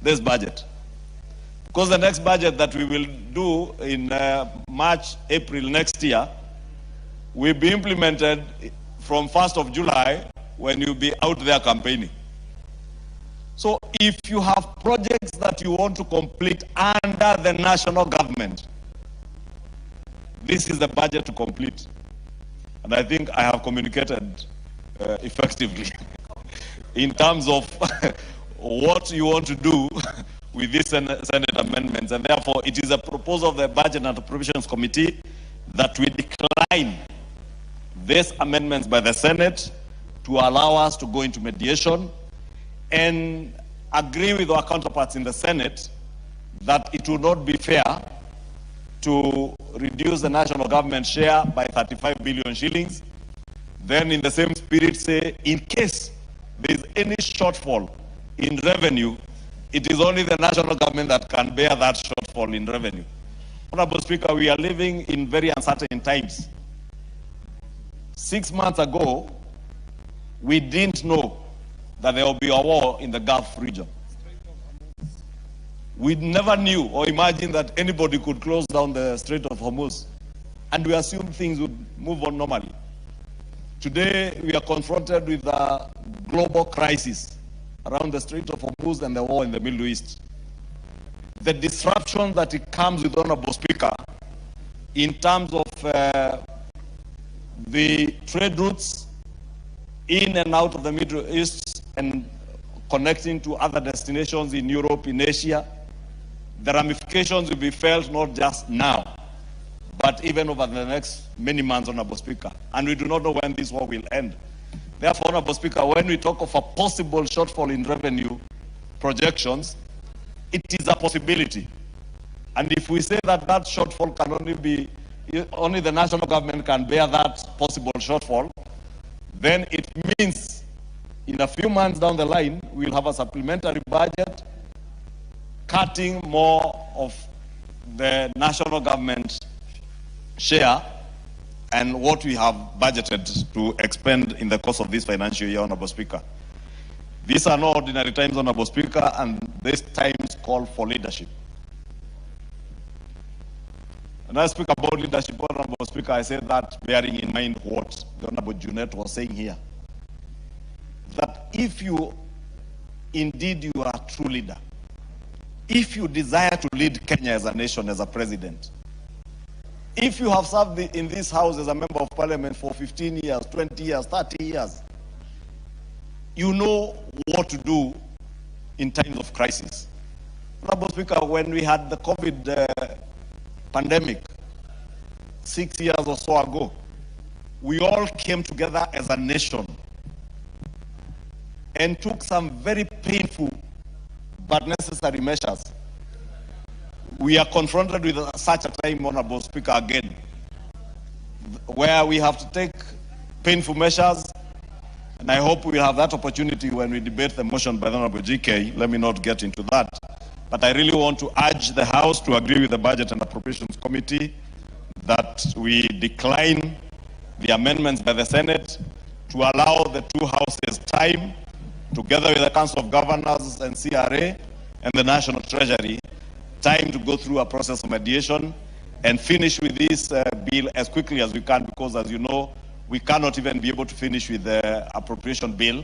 this budget. Because the next budget that we will do in March, April next year will be implemented from 1st of July when you'll be out there campaigning. So if you have projects that you want to complete under the national government, this is the budget to complete. And I think I have communicated effectively in terms of what you want to do with these Senate amendments. And therefore, it is a proposal of the Budget and Appropriations Committee that we decline these amendments by the Senate to allow us to go into mediation and agree with our counterparts in the Senate that it will not be fair to reduce the national government share by 35 billion shillings. Then in the same spirit say, in case there is any shortfall in revenue, it is only the national government that can bear that shortfall in revenue. Honorable Speaker, we are living in very uncertain times. 6 months ago, we didn't know that there will be a war in the Gulf region. We never knew or imagined that anybody could close down the Strait of Hormuz, and we assumed things would move on normally. Today, we are confronted with a global crisis around the Strait of Hormuz and the war in the Middle East. The disruption that it comes with, Honorable Speaker, in terms of the trade routes in and out of the Middle East and connecting to other destinations in Europe, in Asia, the ramifications will be felt not just now, but even over the next many months, Honorable Speaker. And we do not know when this war will end. Therefore, Honorable Speaker, when we talk of a possible shortfall in revenue projections, it is a possibility. And if we say that that shortfall can only the national government can bear that possible shortfall, then it means in a few months down the line, we'll have a supplementary budget cutting more of the national government share and what we have budgeted to expend in the course of this financial year, Honorable Speaker. These are not ordinary times, Honorable Speaker, and these times call for leadership. When I speak about leadership, Honorable Speaker, I say that bearing in mind what the Honorable Junet was saying here. That if you, indeed you are a true leader, if you desire to lead Kenya as a nation, as a president, if you have served in this house as a member of parliament for 15 years, 20 years, 30 years, you know what to do in times of crisis. Honorable Speaker, when we had the COVID pandemic 6 years or so ago, we all came together as a nation and took some very painful but necessary measures. We are confronted with such a time, Honorable Speaker, again, where we have to take painful measures, and I hope we'll have that opportunity when we debate the motion by the Honorable GK. Let me not get into that. But I really want to urge the House to agree with the Budget and Appropriations Committee that we decline the amendments by the Senate to allow the two houses time, together with the Council of Governors and CRA and the National Treasury, time to go through a process of mediation and finish with this bill as quickly as we can, because as you know, we cannot even be able to finish with the appropriation bill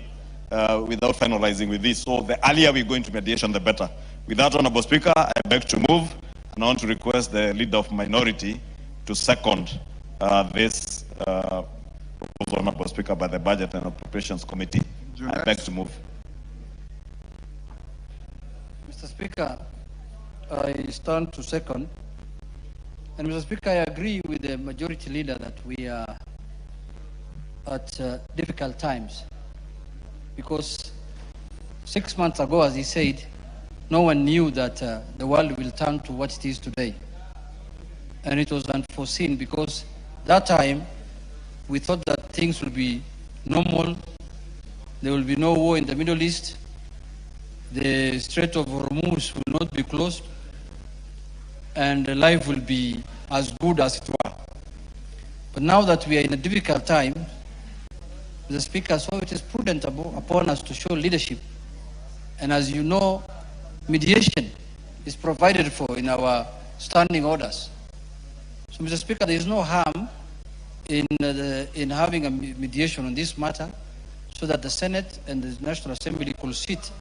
without finalizing with this. So the earlier we go into mediation, the better. With that, Honorable Speaker, I beg to move, and I want to request the Leader of Minority to second this proposal, Honorable Speaker, by the Budget and Appropriations Committee. I beg to move. Mr. Speaker, I stand to second. And Mr. Speaker, I agree with the majority leader that we are at difficult times, because 6 months ago, as he said, no one knew that the world will turn to what it is today. And it was unforeseen, because that time we thought that things will be normal, there will be no war in the Middle East, the Strait of Hormuz will not be closed, and life will be as good as it were. But now that we are in a difficult time, the Speaker, so it is prudent upon us to show leadership. And as you know, mediation is provided for in our standing orders. So, Mr. Speaker, there is no harm in having a mediation on this matter so that the Senate and the National Assembly could sit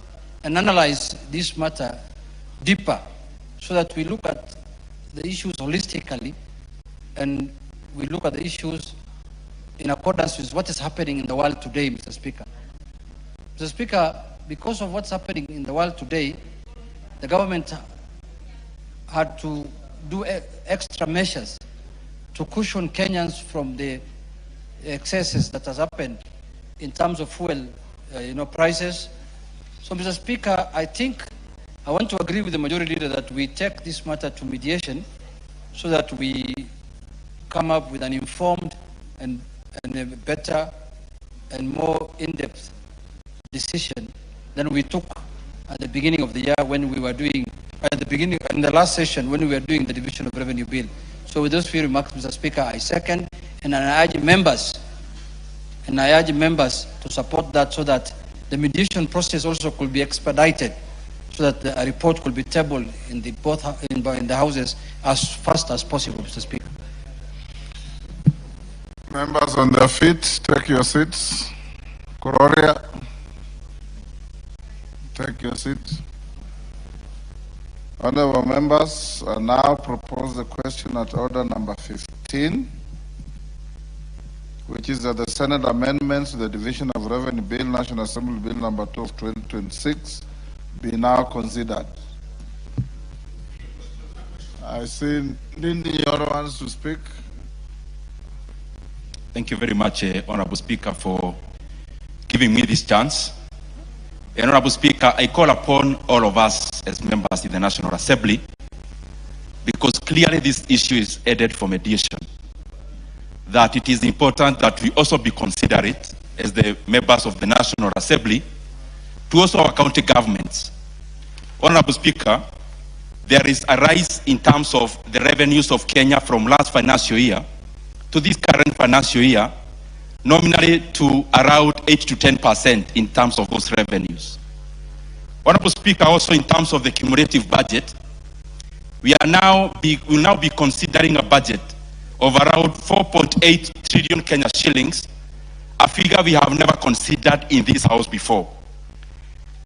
and analyze this matter deeper so that we look at the issues holistically and we look at the issues in accordance with what is happening in the world today, Mr. Speaker. Mr. Speaker, because of what's happening in the world today, the government had to do extra measures to cushion Kenyans from the excesses that has happened in terms of fuel, prices. So, Mr. Speaker, I want to agree with the majority leader that we take this matter to mediation so that we come up with an informed and a better and more in-depth decision than we took at the beginning of the year when we were doing, in the last session when we were doing the division of revenue bill. So with those few remarks, Mr. Speaker, I second and I urge members to support that so that the mediation process also could be expedited so that a report could be tabled in the houses as fast as possible, Mr. Speaker. Members on their feet, take your seats. Kuroria, take your seat. Honorable members, I now propose the question at order number 15, which is that the Senate amendments to the Division of Revenue Bill, National Assembly Bill number 2 of 2026, be now considered. I see Ndindi Nyoro wants to speak. Thank you very much, Honorable Speaker, for giving me this chance. Honorable Speaker, I call upon all of us as members in the National Assembly, because clearly this issue is headed for mediation, that it is important that we also be considerate as the members of the National Assembly to also our county governments. Honorable Speaker, there is a rise in terms of the revenues of Kenya from last financial year to this current financial year, nominally to around 8 to 10% in terms of those revenues. Honorable Speaker, also in terms of the cumulative budget, we will now be considering a budget of around 4.8 trillion Kenya shillings, a figure we have never considered in this House before.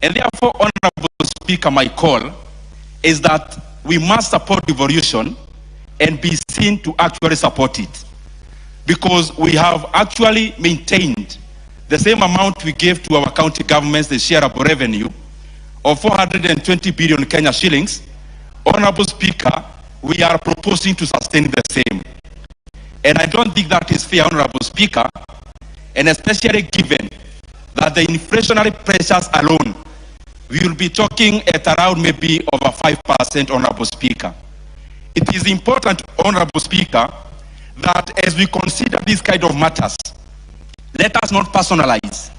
And therefore, Honorable Speaker, my call is that we must support devolution and be seen to actually support it, because we have actually maintained the same amount we gave to our county governments, the shareable revenue of 420 billion Kenya shillings. Honorable Speaker, we are proposing to sustain the same. And I don't think that is fair, Honorable Speaker, and especially given that the inflationary pressures alone, we will be talking at around maybe over 5%, Honorable Speaker. It is important, Honorable Speaker, that as we consider these kind of matters, let us not personalize.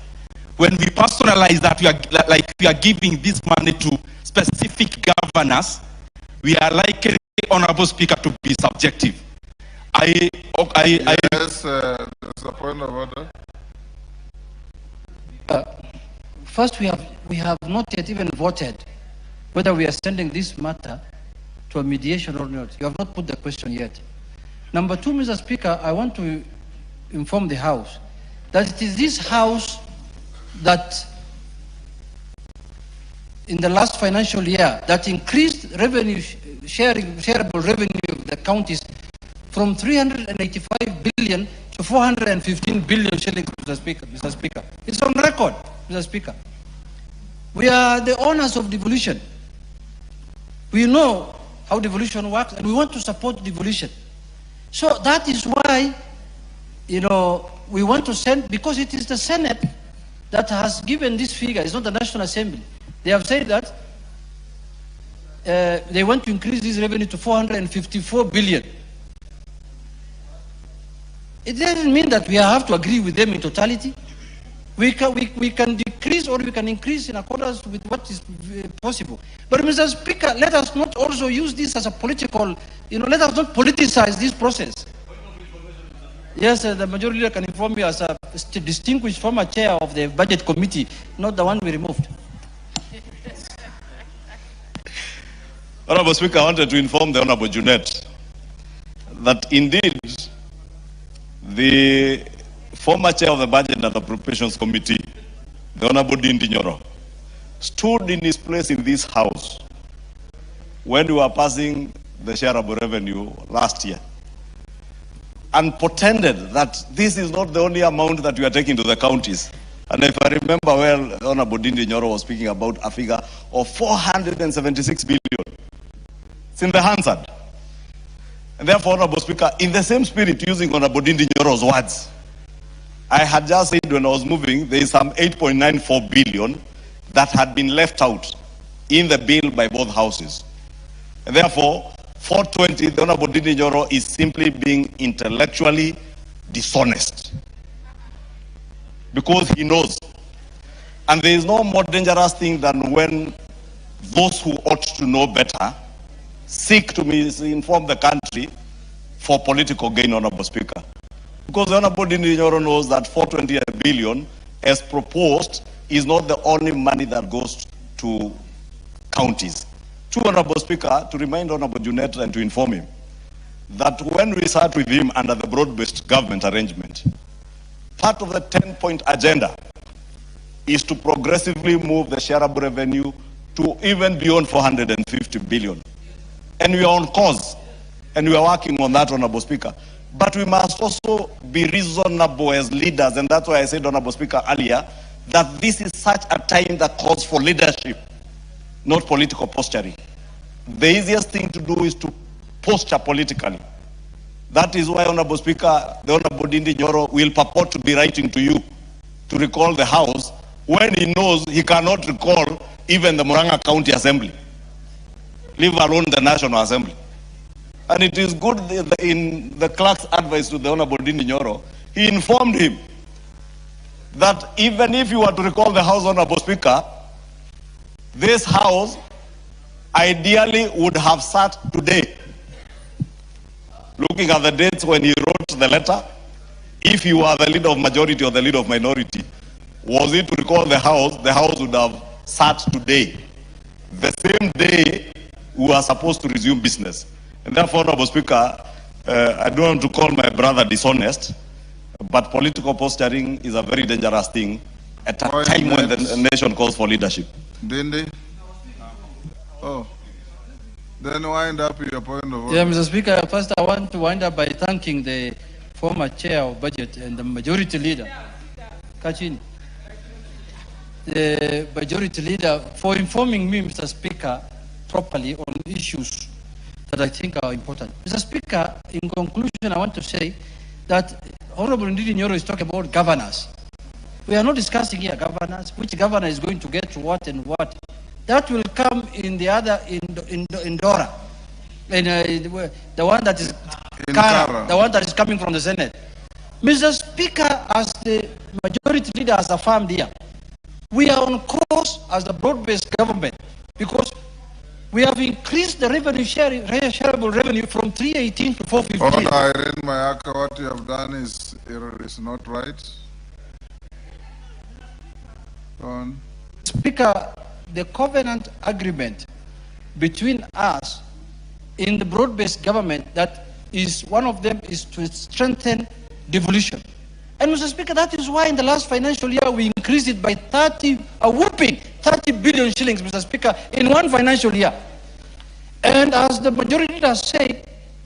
When we personalize that we are giving this money to specific governors, we are likely, Honorable Speaker, to be subjective. Yes, there's a point of order. First, we have not yet even voted whether we are sending this matter to a mediation or not. You have not put the question yet. Number two, Mr. Speaker, I want to inform the House that it is this House that in the last financial year that increased revenue shareable revenue of the counties from 385 billion to 415 billion shillings, Mr. Speaker. It's on record, Mr. Speaker. We are the owners of devolution. We know how devolution works and we want to support devolution. So that is why, we want to send, because it is the Senate that has given this figure, it's not the National Assembly. They have said that they want to increase this revenue to 454 billion. It doesn't mean that we have to agree with them in totality. We can decrease or we can increase in accordance with what is possible. But Mr. Speaker, let us not also use this as a political, let us not politicize this process. Yes, the majority leader can inform me as a distinguished former chair of the budget committee, not the one we removed. Honorable Speaker, I wanted to inform the Honorable Junet that indeed the former chair of the Budget and Appropriations Committee, the Honorable Ndindi Nyoro, stood in his place in this house when we were passing the shareable revenue last year and pretended that this is not the only amount that we are taking to the counties. And if I remember well, Honorable Ndindi Nyoro was speaking about a figure of 476 billion. It's in the Hansard. And therefore, Honorable Speaker, in the same spirit, using Honorable Ndindi Nyoro's words, I had just said when I was moving, there is some 8.94 billion that had been left out in the bill by both houses. And therefore, 420, the Honorable Ndindi Nyoro is simply being intellectually dishonest because he knows. And there is no more dangerous thing than when those who ought to know better seek to misinform the country for political gain, Honorable Speaker. Because the Honorable Ndindi Nyoro knows that 420 billion, as proposed, is not the only money that goes to counties. To Honorable Speaker, to remind Honorable Junet and to inform him that when we sat with him under the broad-based government arrangement, part of the 10-point agenda is to progressively move the shareable revenue to even beyond 450 billion. And we are on course, and we are working on that, Honorable Speaker. But we must also be reasonable as leaders, and that's why I said, Honorable Speaker, earlier, that this is such a time that calls for leadership, not political posturing. The easiest thing to do is to posture politically. That is why, Honorable Speaker, the Honorable Ndindi Nyoro will purport to be writing to you to recall the House when he knows he cannot recall even the Murang'a County Assembly, leave alone the National Assembly. And it is good in the clerk's advice to the Honorable Ndindi Nyoro, he informed him that even if you were to recall the House, Honorable Speaker, this House ideally would have sat today. Looking at the dates when he wrote the letter, if you are the leader of majority or the leader of minority, was it to recall the House would have sat today, the same day we are supposed to resume business. And therefore, Honorable Speaker, I don't want to call my brother dishonest, but political posturing is a very dangerous thing at a time when the nation calls for leadership. Ndindi? Oh. Then wind up your point of order. Yeah, Mr. Speaker, first I want to wind up by thanking the former chair of budget and the majority leader, Kachini, the majority leader, for informing me, Mr. Speaker, properly on issues that I think are important. Mr. Speaker, in conclusion, I want to say that Honorable Ndindi Nyoro is talking about governors. We are not discussing here governors, which governor is going to get what and what. That will come in the other, in Dora. In, the one that is Kara, the one that is coming from the Senate. Mr. Speaker, as the majority leader has affirmed here, we are on course as the broad-based government because we have increased the revenue shareable revenue from 318 to 415. Oh, Irene Mayaka, what you have done is not right. Go on. Speaker, the covenant agreement between us in the broad-based government, that is one of them is to strengthen devolution. And Mr. Speaker, that is why in the last financial year we increased it by a whooping 30 billion shillings, Mr. Speaker, in one financial year. And as the majority leaders say,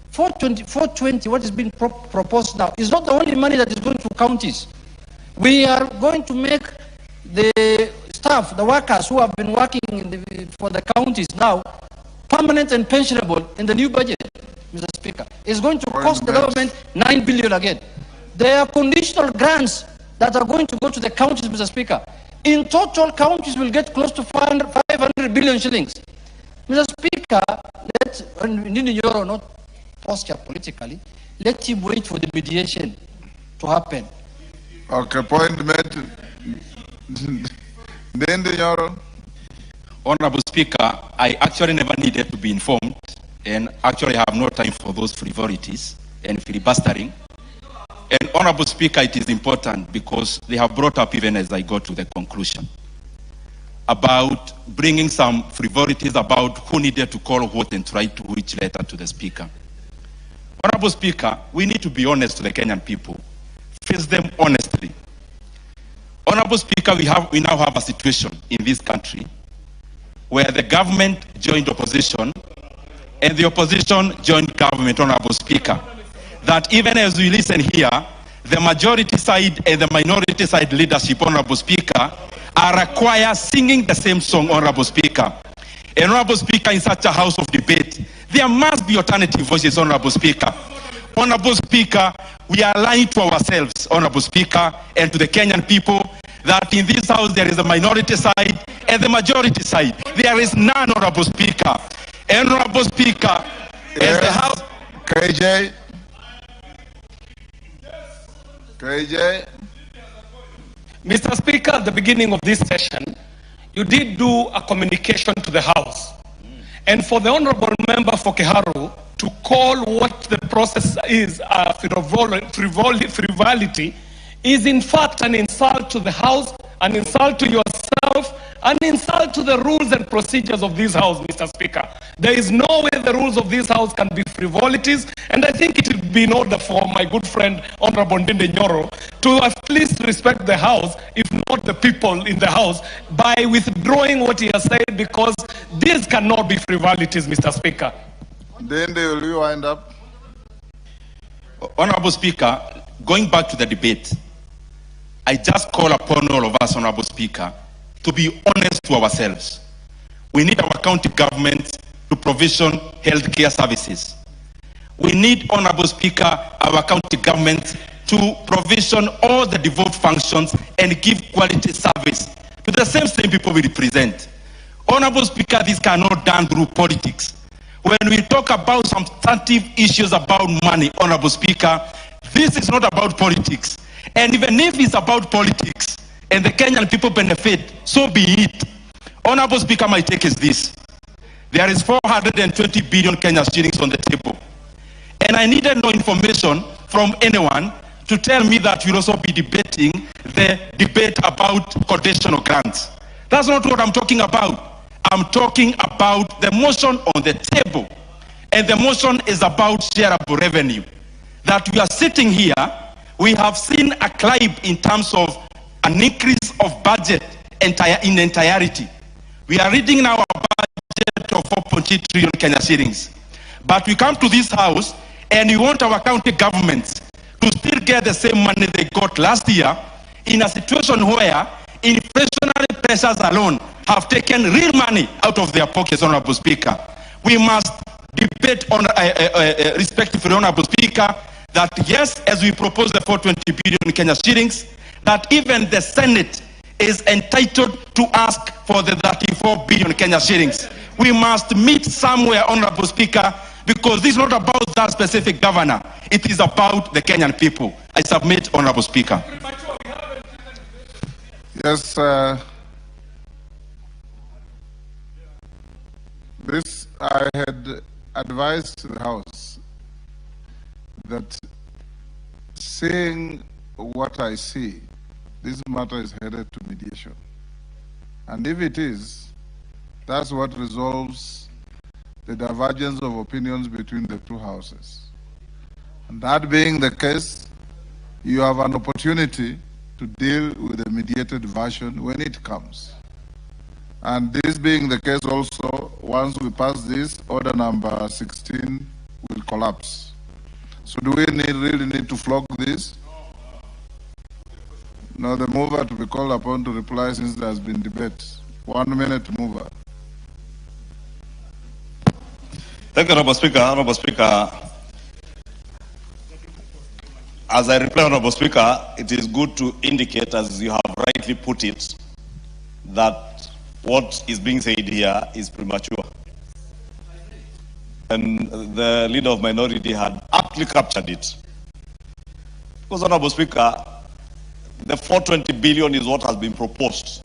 420, what is being proposed now, is not the only money that is going to counties. We are going to make the staff, the workers who have been working for the counties now, permanent and pensionable in the new budget, Mr. Speaker. It's going to cost the government 9 billion again. There are conditional grants that are going to go to the counties, Mr. Speaker. In total, counties will get close to 500 billion shillings. Mr. Speaker, let Ndindi Nyoro not posture politically. Let him wait for the mediation to happen. Okay, point made. Ndindi Nyoro. Honorable Speaker, I actually never needed to be informed, and actually have no time for those frivolities and filibustering. And Honorable Speaker, it is important because they have brought up even as I go to the conclusion. about bringing some frivolities about who needed to call what and try to which letter to the Speaker. Honorable Speaker, we need to be honest to the Kenyan people, face them honestly. Honorable Speaker, we now have a situation in this country where the government joined opposition and the opposition joined government, Honorable Speaker. That even as we listen here, the majority side and the minority side leadership, Honorable Speaker, are required singing the same song, Honorable Speaker. And Honorable Speaker, in such a house of debate, there must be alternative voices, Honorable Speaker. Honorable Speaker, we are lying to ourselves, Honorable Speaker, and to the Kenyan people, that in this house there is a minority side and the majority side. There is none, Honorable Speaker. And Honorable Speaker, as the House... KJ? KJ? Mr. Speaker, at the beginning of this session, you did do a communication to the House. And for the Honorable Member for Kiharu to call what the process is frivolity is in fact an insult to the House, an insult to yourself, an insult to the rules and procedures of this House, Mr. Speaker. There is no way the rules of this House can be frivolities, and I think it would be in order for my good friend, Honorable Ndindi Nyoro, to at least respect the House, if not the people in the House, by withdrawing what he has said, because these cannot be frivolities, Mr. Speaker. Then they will you wind up? Honorable Speaker, going back to the debate, I just call upon all of us, Honorable Speaker, to be honest to ourselves. We need our county governments to provision health care services. We need, Honorable Speaker, our county governments to provision all the devolved functions and give quality service to the same people we represent. Honorable Speaker, this cannot done through politics. When we talk about some substantive issues about money, Honorable Speaker, this is not about politics. And even if it's about politics and the Kenyan people benefit, so be it. Honorable Speaker, my take is this. There is 420 billion Kenya shillings on the table. And I needed no information from anyone to tell me that you'll also be debating the debate about conditional grants. That's not what I'm talking about. I'm talking about the motion on the table. And the motion is about shareable revenue. That we are sitting here, we have seen a climb in terms of an increase of budget in entirety. We are reading now a budget of 4.8 trillion Kenya shillings. But we come to this house and we want our county governments to still get the same money they got last year in a situation where inflationary pressures alone have taken real money out of their pockets, Honorable Speaker. We must debate on respectively, Honorable Speaker, that yes, as we propose the 420 billion Kenya shillings, that even the Senate is entitled to ask for the 34 billion Kenya shillings. We must meet somewhere, Honorable Speaker, because this is not about that specific governor. It is about the Kenyan people. I submit, Honorable Speaker. Yes, this I had advised the House that seeing what I see, this matter is headed to mediation. And if it is, that's what resolves the divergence of opinions between the two houses. And that being the case, you have an opportunity to deal with the mediated version when it comes. And this being the case also, once we pass this, order number 16 will collapse. So do we really need to flog this? No, the mover to be called upon to reply since there has been debate. 1 minute, mover. Thank you, Honorable Speaker. Honorable Speaker, as I reply, Honorable Speaker, it is good to indicate, as you have rightly put it, that what is being said here is premature. And the leader of minority had aptly captured it. Because, Honorable Speaker, the 420 billion is what has been proposed.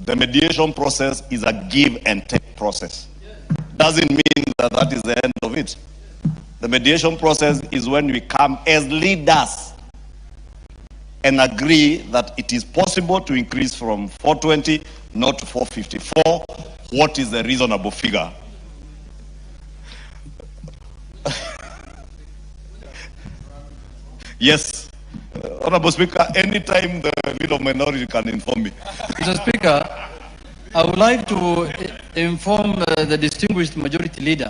The mediation process is a give and take process. Doesn't mean that that is the end of it. The mediation process is when we come as leaders and agree that it is possible to increase from 420 not to 454. What is a reasonable figure? Yes. Honorable Speaker, anytime the leader of minority can inform me. Mr. Speaker, I would like to inform the distinguished majority leader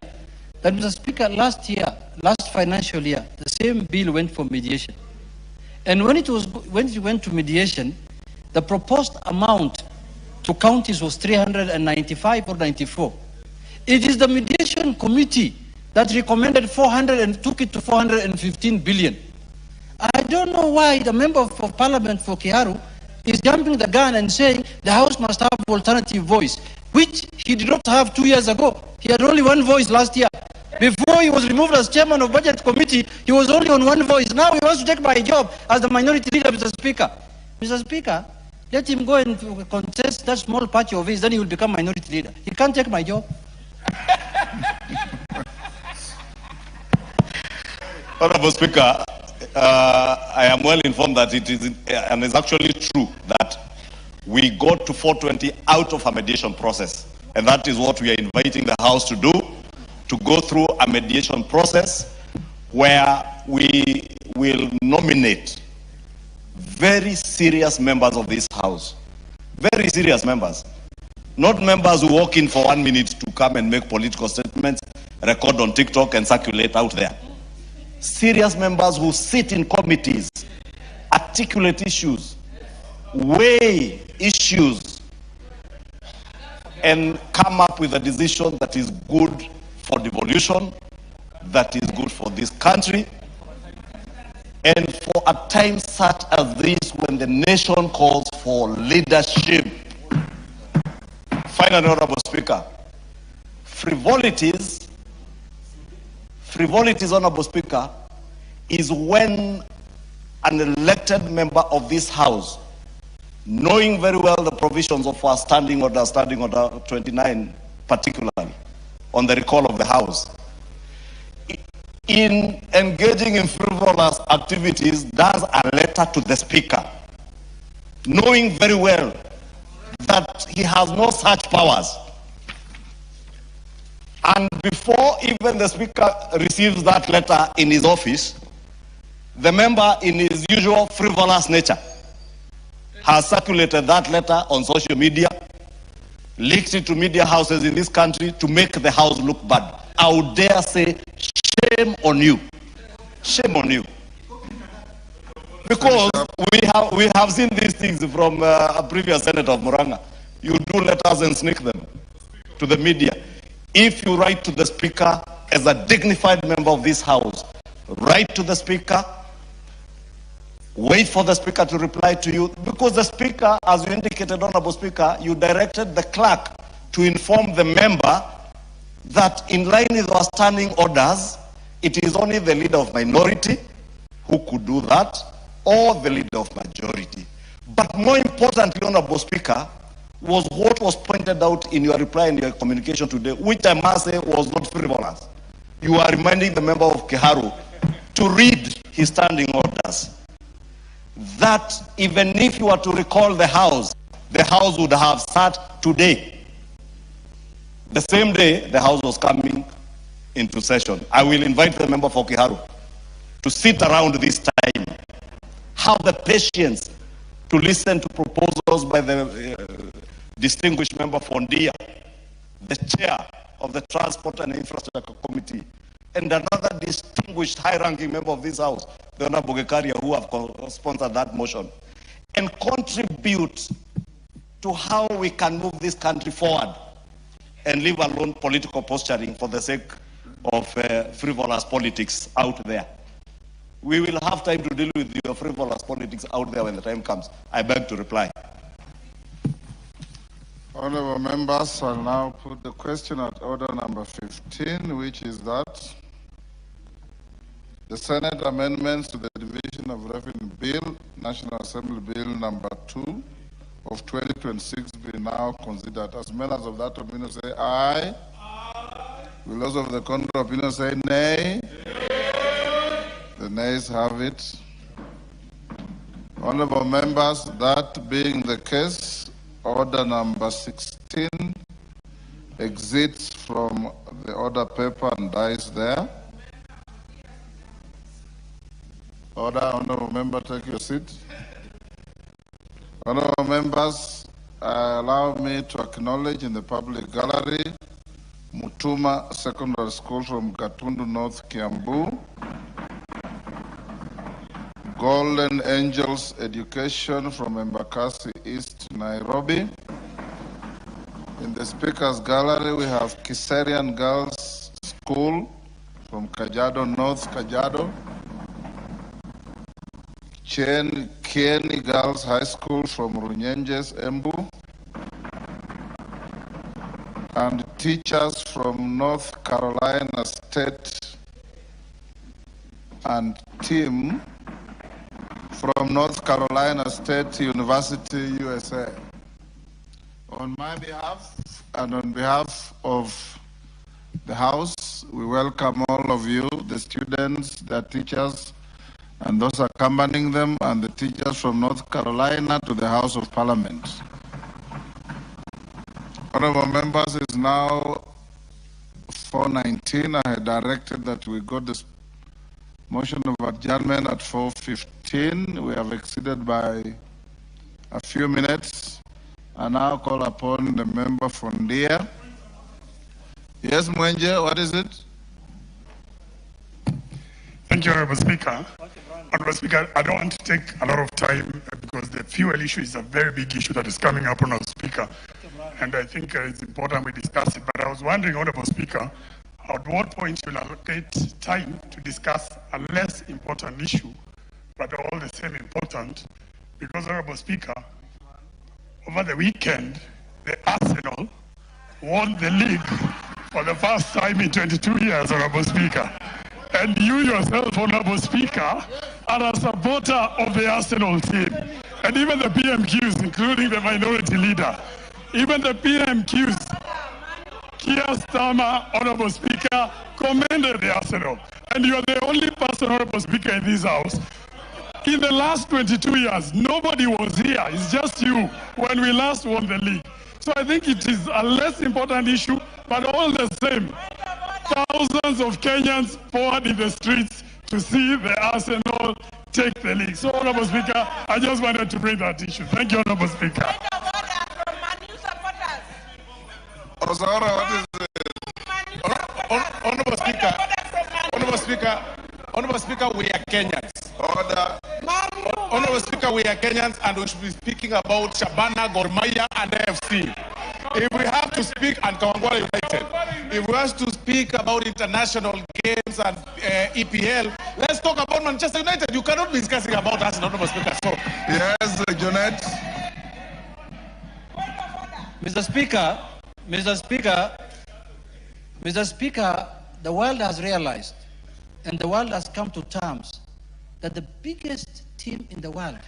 that, Mr. Speaker, last financial year, the same bill went for mediation. And when it went to mediation, the proposed amount to counties was 395 or 94. It is the mediation committee that recommended 400 and took it to 415 billion. I don't know why the member of parliament for Kiaru is jumping the gun and saying the House must have alternative voice, which he did not have 2 years ago. He had only one voice last year. Before he was removed as chairman of budget committee, he was only on one voice. Now he wants to take my job as the minority leader, Mr. Speaker. Mr. Speaker, let him go and contest that small party of his, then he will become minority leader. He can't take my job. Honorable Speaker, I am well informed that it is, and it's actually true, that we got to 420 out of a mediation process. And that is what we are inviting the House to do, to go through a mediation process where we will nominate very serious members of this House. Very serious members. Not members who walk in for 1 minute to come and make political statements, record on TikTok and circulate out there. Serious members who sit in committees, articulate issues, weigh issues, and come up with a decision that is good for devolution, that is good for this country, and for a time such as this when the nation calls for leadership. Finally, Honorable Speaker, frivolities, Honorable Speaker, is when an elected member of this House, knowing very well the provisions of our Standing Order 29 particularly, on the recall of the House, in engaging in frivolous activities, does a letter to the Speaker, knowing very well that he has no such powers. And before even the Speaker receives that letter in his office, the member, in his usual frivolous nature, has circulated that letter on social media, leaked it to media houses in this country to make the House look bad. I would dare say, shame on you. Shame on you. Because we have seen these things from a previous Senator of Muranga. You do letters and sneak them to the media. If you write to the Speaker as a dignified member of this House, write to the Speaker, wait for the Speaker to reply to you, because the Speaker, as you indicated, Honorable Speaker, you directed the clerk to inform the member that in line with our standing orders, it is only the leader of minority who could do that, or the leader of majority. But more importantly, Honorable Speaker, was what was pointed out in your reply and your communication today, which I must say was not frivolous. You are reminding the member of Kiaru to read his standing orders, that even if you were to recall the House would have sat today. The same day the House was coming into session. I will invite the member for Kiaru to sit around this time, have the patience to listen to proposals by the distinguished member Fondia, the chair of the Transport and Infrastructure Committee, and another distinguished high-ranking member of this House, the Honorable Gekaria, who have sponsored that motion, and contribute to how we can move this country forward and leave alone political posturing for the sake of frivolous politics out there. We will have time to deal with your frivolous politics out there when the time comes. I beg to reply. Honorable members, I'll now put the question at order number 15, which is that the Senate amendments to the Division of Revenue Bill, National Assembly Bill number 2 of 2026 be now considered. As members of that opinion say aye. Aye. Will those of the contrary opinion say nay? Nay. The nays have it. Honorable members, that being the case, order number 16 exits from the order paper and dies there. Order, honorable member, take your seat. Honorable members, allow me to acknowledge in the public gallery Mutuma Secondary School from Gatundu North, Kiambu, Golden Angels Education from Embakasi East, Nairobi. In the Speaker's Gallery, we have Kiserian Girls School from Kajiado North, Kajiado. Kieni Girls High School from Runyenjes, Embu. And teachers from North Carolina State and team from North Carolina State University, USA. On my behalf and on behalf of the House, we welcome all of you, the students, the teachers, and those accompanying them, and the teachers from North Carolina to the House of Parliament. Honorable members, it is now 4:19. I had directed that we got this motion of adjournment at 4:15. We have exceeded by a few minutes. I now call upon the member from Ndia. Yes, Mwenje, what is it? Thank you, Honorable Speaker. Honorable Speaker, I don't want to take a lot of time because the fuel issue is a very big issue that is coming up, Honorable Speaker. And I think it's important we discuss it. But I was wondering, Honorable Speaker, at what point you will allocate time to discuss a less important issue, but all the same important? Because, Honorable Speaker, over the weekend, the Arsenal won the league for the first time in 22 years, Honorable Speaker. And you yourself, Honorable Speaker, are a supporter of the Arsenal team. And even the PMQs, including the minority leader, even the PMQs, Keir Starmer, Honorable Speaker, commended the Arsenal. And you are the only person, Honorable Speaker, in this House. In the last 22 years, nobody was here. It's just you when we last won the league. So I think it is a less important issue, but all the same, thousands of Kenyans poured in the streets to see the Arsenal take the league. So, Honorable Speaker, I just wanted to bring that issue. Thank you, Honorable Speaker. Ozora, what is it? Honorable Speaker, we are Kenyans. Order. Honorable Speaker, we are Kenyans, and we should be speaking about Shabana, Gor Mahia, and AFC. If we have to speak, and Kawangwala United, if we have to speak about international games and EPL, let's talk about Manchester United. You cannot be discussing about us, Honorable Speaker. So, yes, Janet. Mr. Speaker, the world has realized and the world has come to terms that the biggest team in the world,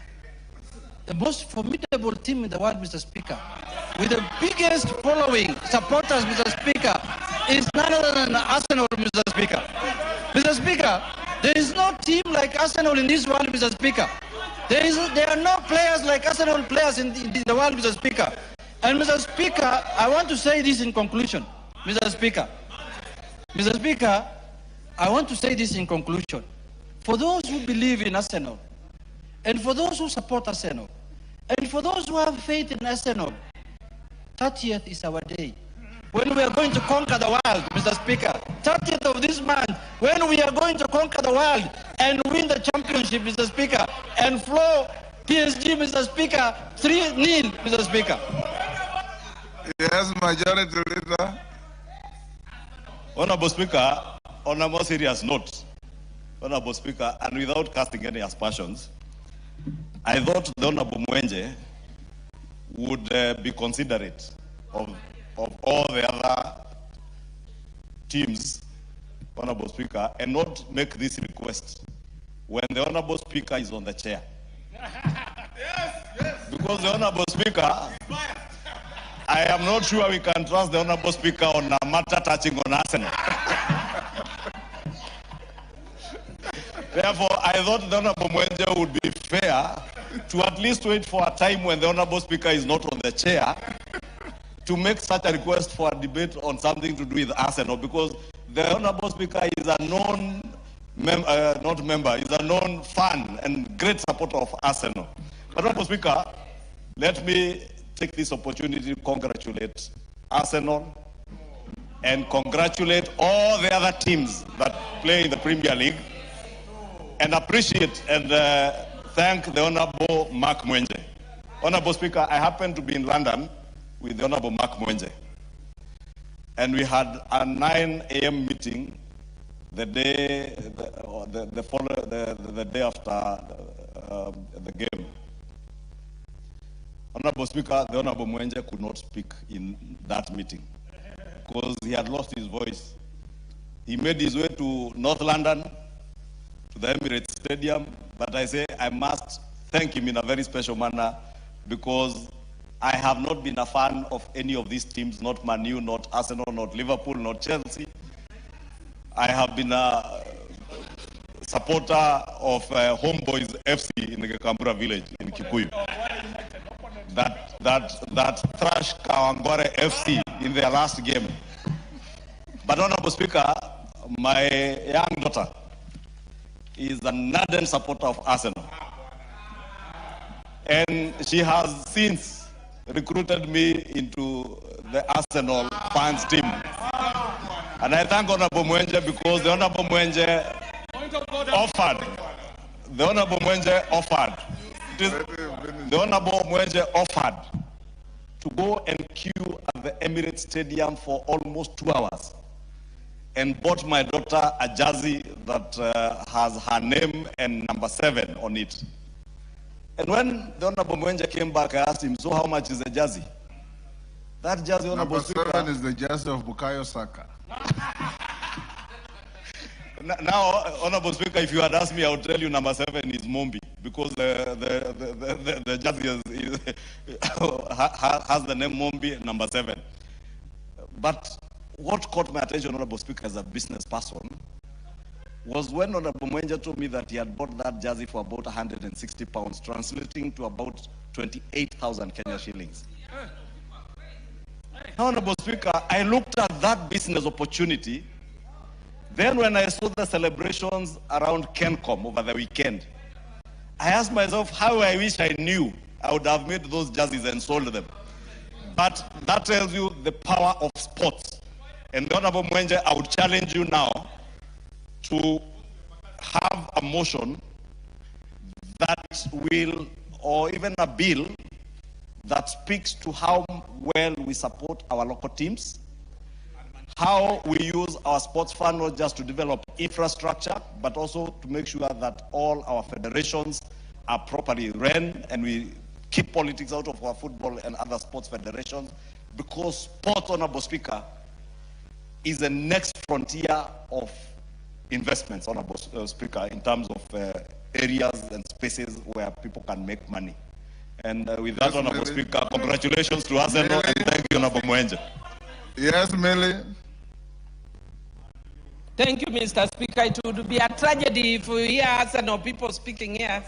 the most formidable team in the world, Mr. Speaker, with the biggest following, supporters, Mr. Speaker, is none other than Arsenal, Mr. Speaker. Mr. Speaker, there is no team like Arsenal in this world, Mr. Speaker. There are no players like Arsenal players in the world, Mr. Speaker. And Mr. Speaker, I want to say this in conclusion, Mr. Speaker. Mr. Speaker, I want to say this in conclusion. For those who believe in Arsenal, and for those who support Arsenal, and for those who have faith in Arsenal, 30th is our day. When we are going to conquer the world, Mr. Speaker, 30th of this month, when we are going to conquer the world and win the championship, Mr. Speaker, and flow PSG, Mr. Speaker, 3-0, Mr. Speaker. Yes, Majority Leader. Honorable Speaker, on a more serious note, Honorable Speaker, and without casting any aspersions, I thought the Honorable Mwenje would be considerate of all the other teams, Honorable Speaker, and not make this request when the Honorable Speaker is on the chair. Because the Honorable Speaker, I am not sure we can trust the Honorable Speaker on a matter touching on Arsenal. Therefore, I thought the Honorable Mwenje would be fair to at least wait for a time when the Honorable Speaker is not on the chair to make such a request for a debate on something to do with Arsenal, because the Honorable Speaker is a known is a known fan and great supporter of Arsenal. But Honorable Speaker, let me take this opportunity to congratulate Arsenal and congratulate all the other teams that play in the Premier League, and appreciate and thank the Honorable Mark Mwenje. Honorable Speaker, I happened to be in London with the Honorable Mark Mwenje, and we had a 9 a.m. meeting the day the day after the game. Honorable Speaker, the Honorable Mwenje could not speak in that meeting because he had lost his voice. He made his way to North London, to the Emirates Stadium, but I say I must thank him in a very special manner, because I have not been a fan of any of these teams, not Man U, not Arsenal, not Liverpool, not Chelsea. I have been a supporter of Homeboys FC in the Kambura village in Kikuyu. That thrashed Kawangware FC in their last game. But Honorable Speaker, my young daughter is an ardent supporter of Arsenal. And she has since recruited me into the Arsenal fans team. And I thank Honorable Mwenje, because the Honorable Mwenje offered. The Honorable Mwenje offered. The Honorable Mwenje offered to go and queue at the Emirates Stadium for almost 2 hours, and bought my daughter a jersey that has her name and number 7 on it. And when the Honorable Mwenje came back, I asked him, so how much is the jersey? That jersey, Honorable Number Speaker, 7 is the jersey of Bukayo Saka. Now, Honorable Speaker, if you had asked me, I would tell you number 7 is Mombi, because the jersey has the name Mombi, number 7. But what caught my attention, Honorable Speaker, as a business person, was when Honorable Mwenje told me that he had bought that jersey for about 160 pounds, translating to about 28,000 Kenya shillings. Honorable Speaker, I looked at that business opportunity. Then when I saw the celebrations around Kencom over the weekend, I asked myself how I wish I knew I would have made those jerseys and sold them. But that tells you the power of sports. And the Honorable Mwenje, I would challenge you now to have a motion that will, or even a bill that speaks to how well we support our local teams, how we use our sports fund not just to develop infrastructure, but also to make sure that all our federations are properly run, and we keep politics out of our football and other sports federations, because sport, Honorable Speaker, is the next frontier of investments, Honorable Speaker, in terms of areas and spaces where people can make money. And with that, Honorable Speaker, congratulations to Arsenal, and thank you, Honorable Mwenje. Yes, Millie. Thank you, Mr. Speaker. It would be a tragedy if we hear Arsenal people speaking here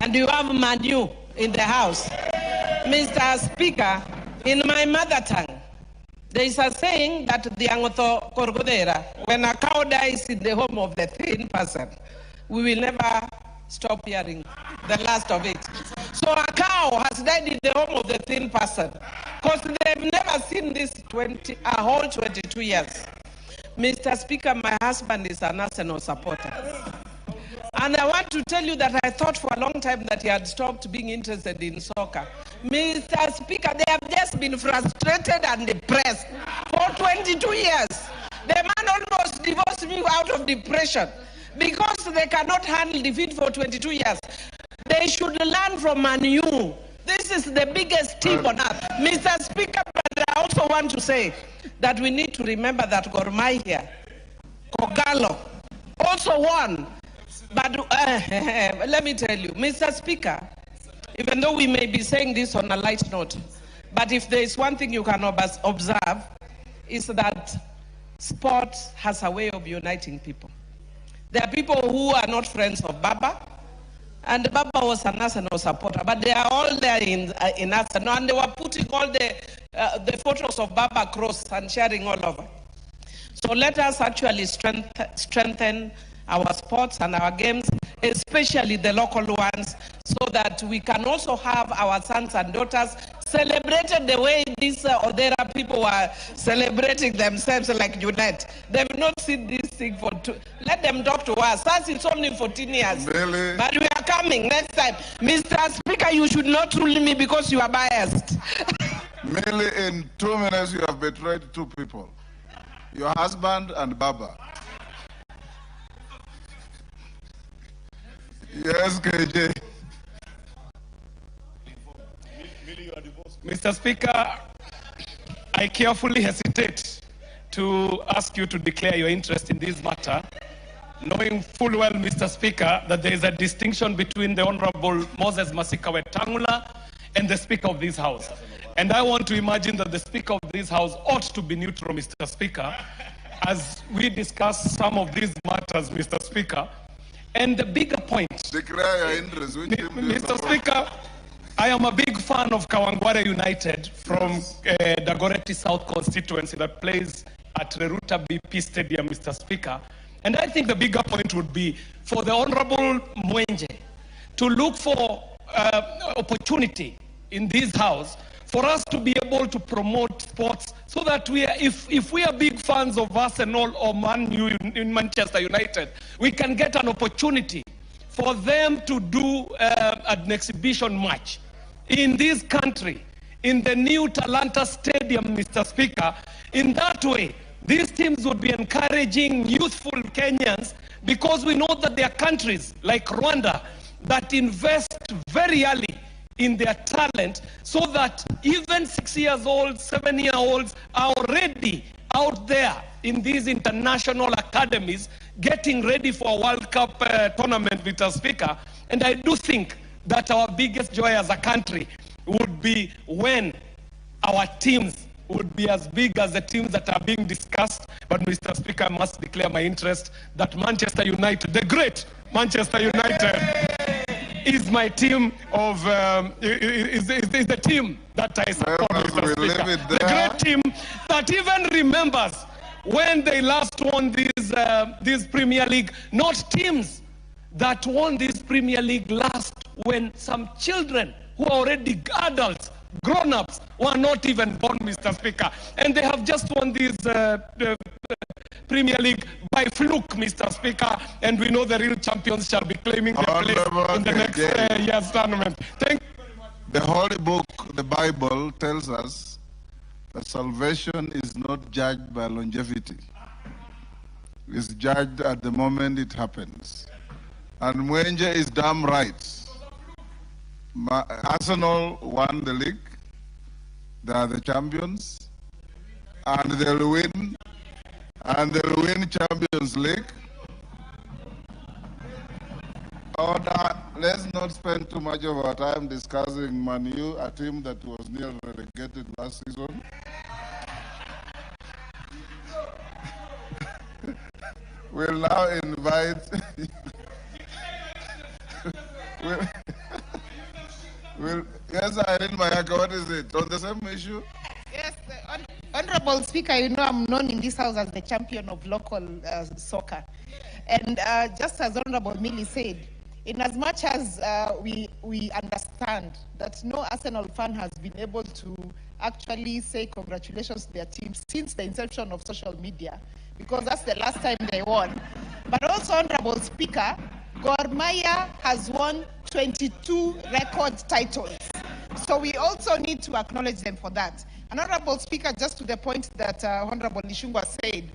and you have Man U in the house. Mr. Speaker, in my mother tongue, there is a saying that the Angotho Korgodera, when a cow dies in the home of the thin person, we will never stop hearing the last of it. So a cow has died in the home of the thin person, because they've never seen this a whole 22 years. Mr. Speaker, my husband is an Arsenal supporter. And I want to tell you that I thought for a long time that he had stopped being interested in soccer. Mr. Speaker, they have just been frustrated and depressed for 22 years. The man almost divorced me out of depression because they cannot handle defeat for 22 years. They should learn from Man U. This is the biggest team on earth. Mr. Speaker, but I also want to say that we need to remember that Gor Mahia, Kogalo, also won. But let me tell you, Mr. Speaker, even though we may be saying this on a light note, but if there is one thing you can observe, is that sport has a way of uniting people. There are people who are not friends of Baba, And Baba was an Arsenal supporter, but they are all there in Arsenal, and they were putting all the photos of Baba across and sharing all over. So let us actually strengthen our sports and our games, especially the local ones, so that we can also have our sons and daughters celebrated the way these Odera people were celebrating themselves like Junet. They've not seen this thing for let them talk to us. Us, it's only 14 years. Really? But we are coming next time. Mr. Speaker, you should not rule me because you are biased. Merely in 2 minutes, you have betrayed two people, your husband and Baba. Yes, KJ. Mr. Speaker, I carefully hesitate to ask you to declare your interest in this matter, knowing full well, Mr. Speaker, that there is a distinction between the Honorable Moses Masika Wetangula and the Speaker of this House. And I want to imagine that the Speaker of this House ought to be neutral, Mr. Speaker, as we discuss some of these matters, Mr. Speaker. And the bigger point, Declare your interest. Mr. Speaker, I am a big fan of Kawangware United from Dagoretti South constituency that plays at Reruta BP Stadium, Mr. Speaker. And I think the bigger point would be for the Honorable Mwenje to look for opportunity in this House for us to be able to promote sports so that we are, if we are big fans of Arsenal or Man U in Manchester United, we can get an opportunity for them to do an exhibition match in this country, in the new Talanta Stadium, Mr. Speaker. In that way, these teams would be encouraging youthful Kenyans, because we know that there are countries like Rwanda that invest very early in their talent, so that even 6-year-olds, 7-year-olds are already out there in these international academies getting ready for a World Cup tournament, Mr. Speaker. And I do think that our biggest joy as a country would be when our teams would be as big as the teams that are being discussed. But Mr. Speaker, I must declare my interest that Manchester United, the great Manchester United, is my team of, is the team that I support, Mr. Speaker. The great team that even remembers when they last won this Premier League, not teams that won this Premier League last when some children who are already adults, grown-ups, were not even born, Mr. Speaker. And they have just won this Premier League by fluke, Mr. Speaker, and we know the real champions shall be claiming their place in the next year's tournament. Thank you very much. The Holy Book, the Bible, tells us that salvation is not judged by longevity. It's judged at the moment it happens. And Mwenje is damn right. Arsenal won the league. They are the champions. And they'll win. And they'll win Champions League. Let's not spend too much of our time discussing Man U, a team that was nearly relegated last season. We'll now invite... yes, Irene Mayaka, what is it? On the same issue? Yes, Honorable Speaker, you know I'm known in this House as the champion of local soccer. And just as Honorable Millie said, in as much as we understand that no Arsenal fan has been able to actually say congratulations to their team since the inception of social media, because that's the last time they won. But also, Honorable Speaker, Gor Mahia has won 22 record titles. So we also need to acknowledge them for that. And Honorable Speaker, just to the point that Honorable Nishungwa said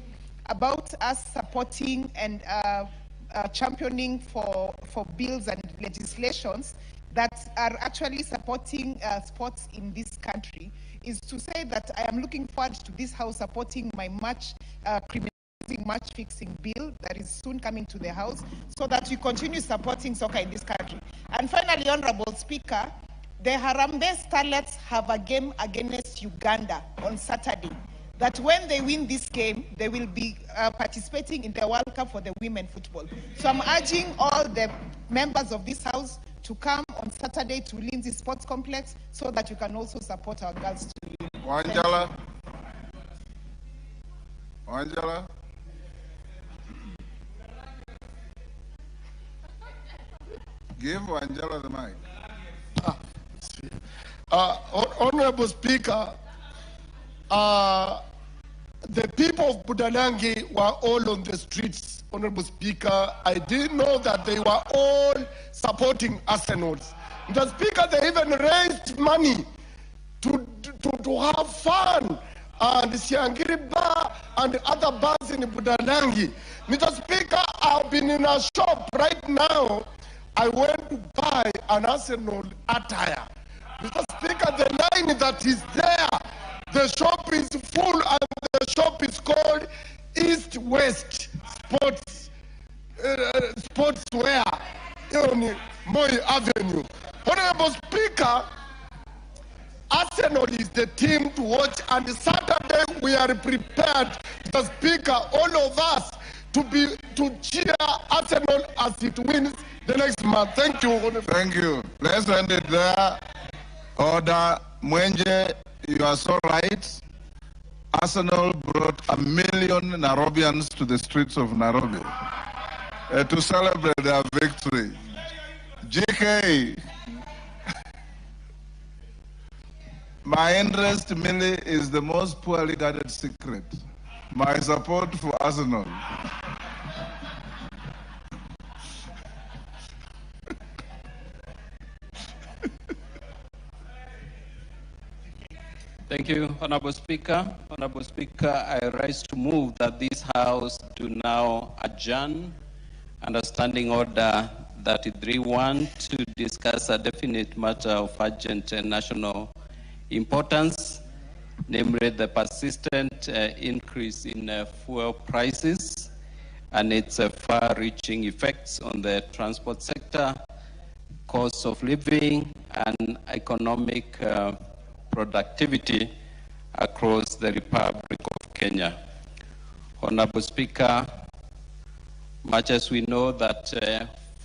about us supporting and championing for bills and legislations that are actually supporting sports in this country, is to say that I am looking forward to this House supporting my match-fixing bill that is soon coming to the House, so that we continue supporting soccer in this country. And finally, Honorable Speaker, the Harambee Starlets have a game against Uganda on Saturday. that when they win this game, they will be participating in the World Cup for the women football. So I'm urging all the members of this House to come on Saturday to Lindsay Sports Complex so that you can also support our girls to win. Wanjala. Wanjala. Give Wanjala the mic. Honorable Speaker, the people of Budalangi were all on the streets, Honorable Speaker. I didn't know that they were all supporting Arsenal. Mr. Speaker, they even raised money to have fun and Siangiri Bar and other bars in Budalangi. Mr. Speaker, I've been in a shop right now. I went to buy an Arsenal attire. Mr. Speaker, the line that is there, the shop is full and the shop is called East West Sportswear on Moi Avenue. Honorable Speaker, Arsenal is the team to watch, and Saturday we are prepared, Mr. Speaker, all of us to cheer Arsenal as it wins the next month. Thank you. Thank you. Let's end it there. Order. Mwenje, you are so right. Arsenal brought 1 million Nairobians to the streets of Nairobi to celebrate their victory. GK, my interest, Millie, is the most poorly guarded secret. My support for Arsenal. Thank you, Honorable Speaker. Honorable Speaker, I rise to move that this House do now adjourn under Standing Order 33-1 to discuss a definite matter of urgent national importance, namely the persistent increase in fuel prices and its far-reaching effects on the transport sector, cost of living, and economic productivity across the Republic of Kenya. Honorable Speaker, much as we know that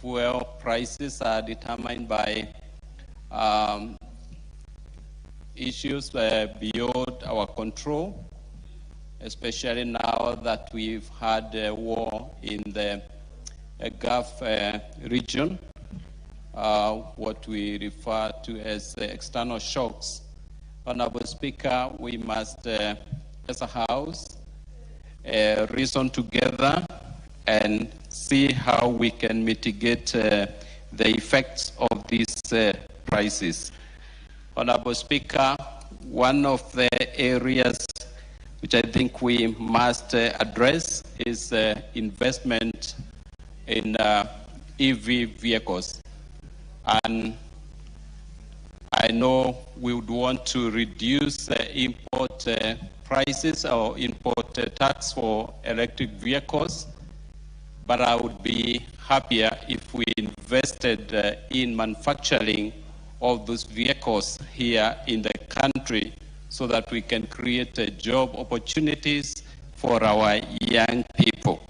fuel prices are determined by issues beyond our control, especially now that we've had a war in the Gulf region, what we refer to as external shocks. Honorable Speaker, we must, as a House, reason together and see how we can mitigate the effects of these prices. Honorable Speaker, one of the areas which I think we must address is investment in EV vehicles. And I know we would want to reduce import prices or import tax for electric vehicles, but I would be happier if we invested in manufacturing of those vehicles here in the country so that we can create job opportunities for our young people.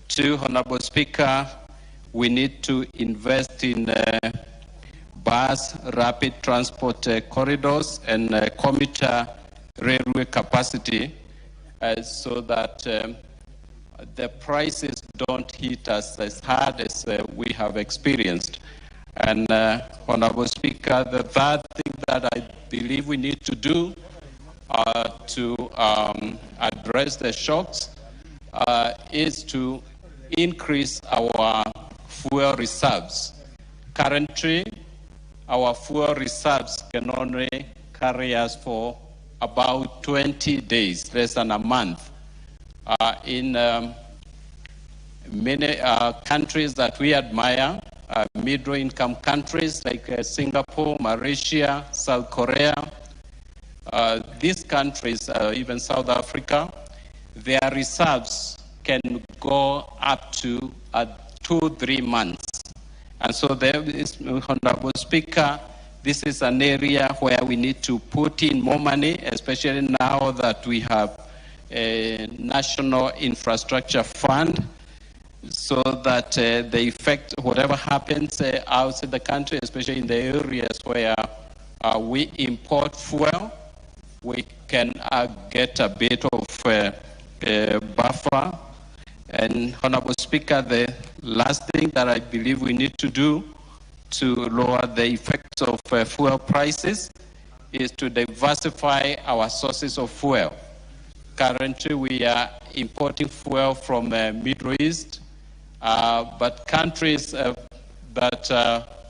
Two, Honorable Speaker, we need to invest in bus rapid transport corridors and commuter railway capacity so that the prices don't hit us as hard as we have experienced. And Honorable Speaker, the third thing that I believe we need to do to address the shocks is to increase our fuel reserves. Currently, our fuel reserves can only carry us for about 20 days, less than a month. In many countries that we admire, middle-income countries like Singapore, Malaysia, South Korea, these countries, even South Africa, their reserves can go up to 2-3 months. And so there is, Honorable Speaker, this is an area where we need to put in more money, especially now that we have a national infrastructure fund, so that the effect, whatever happens outside the country, especially in the areas where we import fuel, we can get a bit of buffer. And Honorable Speaker, the last thing that I believe we need to do to lower the effects of fuel prices is to diversify our sources of fuel. Currently, we are importing fuel from Middle East, but countries that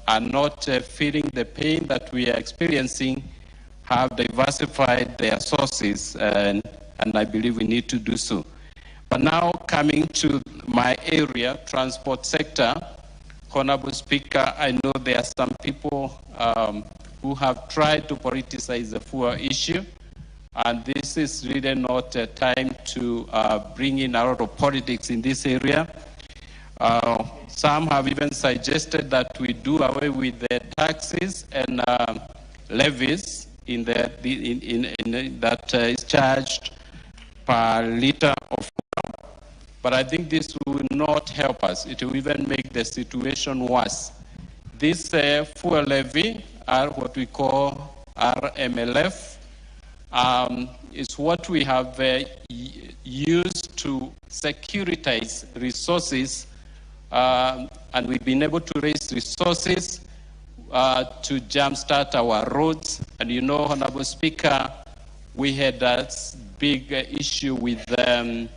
are not feeling the pain that we are experiencing have diversified their sources, and I believe we need to do so. But now coming to my area, transport sector, Honorable Speaker, I know there are some people who have tried to politicize the fuel issue, and this is really not a time to bring in a lot of politics in this area. Some have even suggested that we do away with the taxes and levies that is charged per liter of fuel. But I think this will not help us. It will even make the situation worse. This fuel levy, what we call RMLF, is what we have used to securitize resources, and we've been able to raise resources to jumpstart our roads. And you know, Honorable Speaker, we had a big issue with the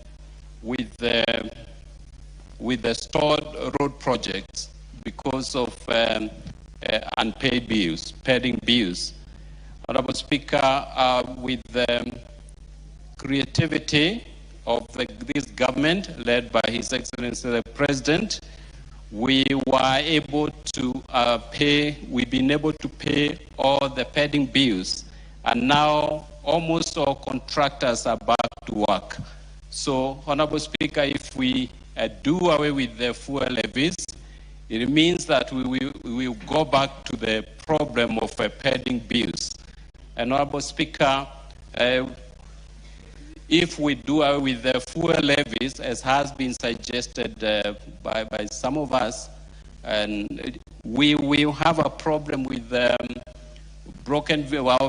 stored road projects because of unpaid bills, pending bills. Honorable Speaker, with the creativity of this government led by His Excellency the President, we were able to we've been able to pay all the pending bills, and now almost all contractors are back to work. So, Honorable Speaker, if we do away with the fuel levies, it means that we will go back to the problem of pending bills. And Honorable Speaker, if we do away with the fuel levies, as has been suggested by some of us, and we will have a problem with our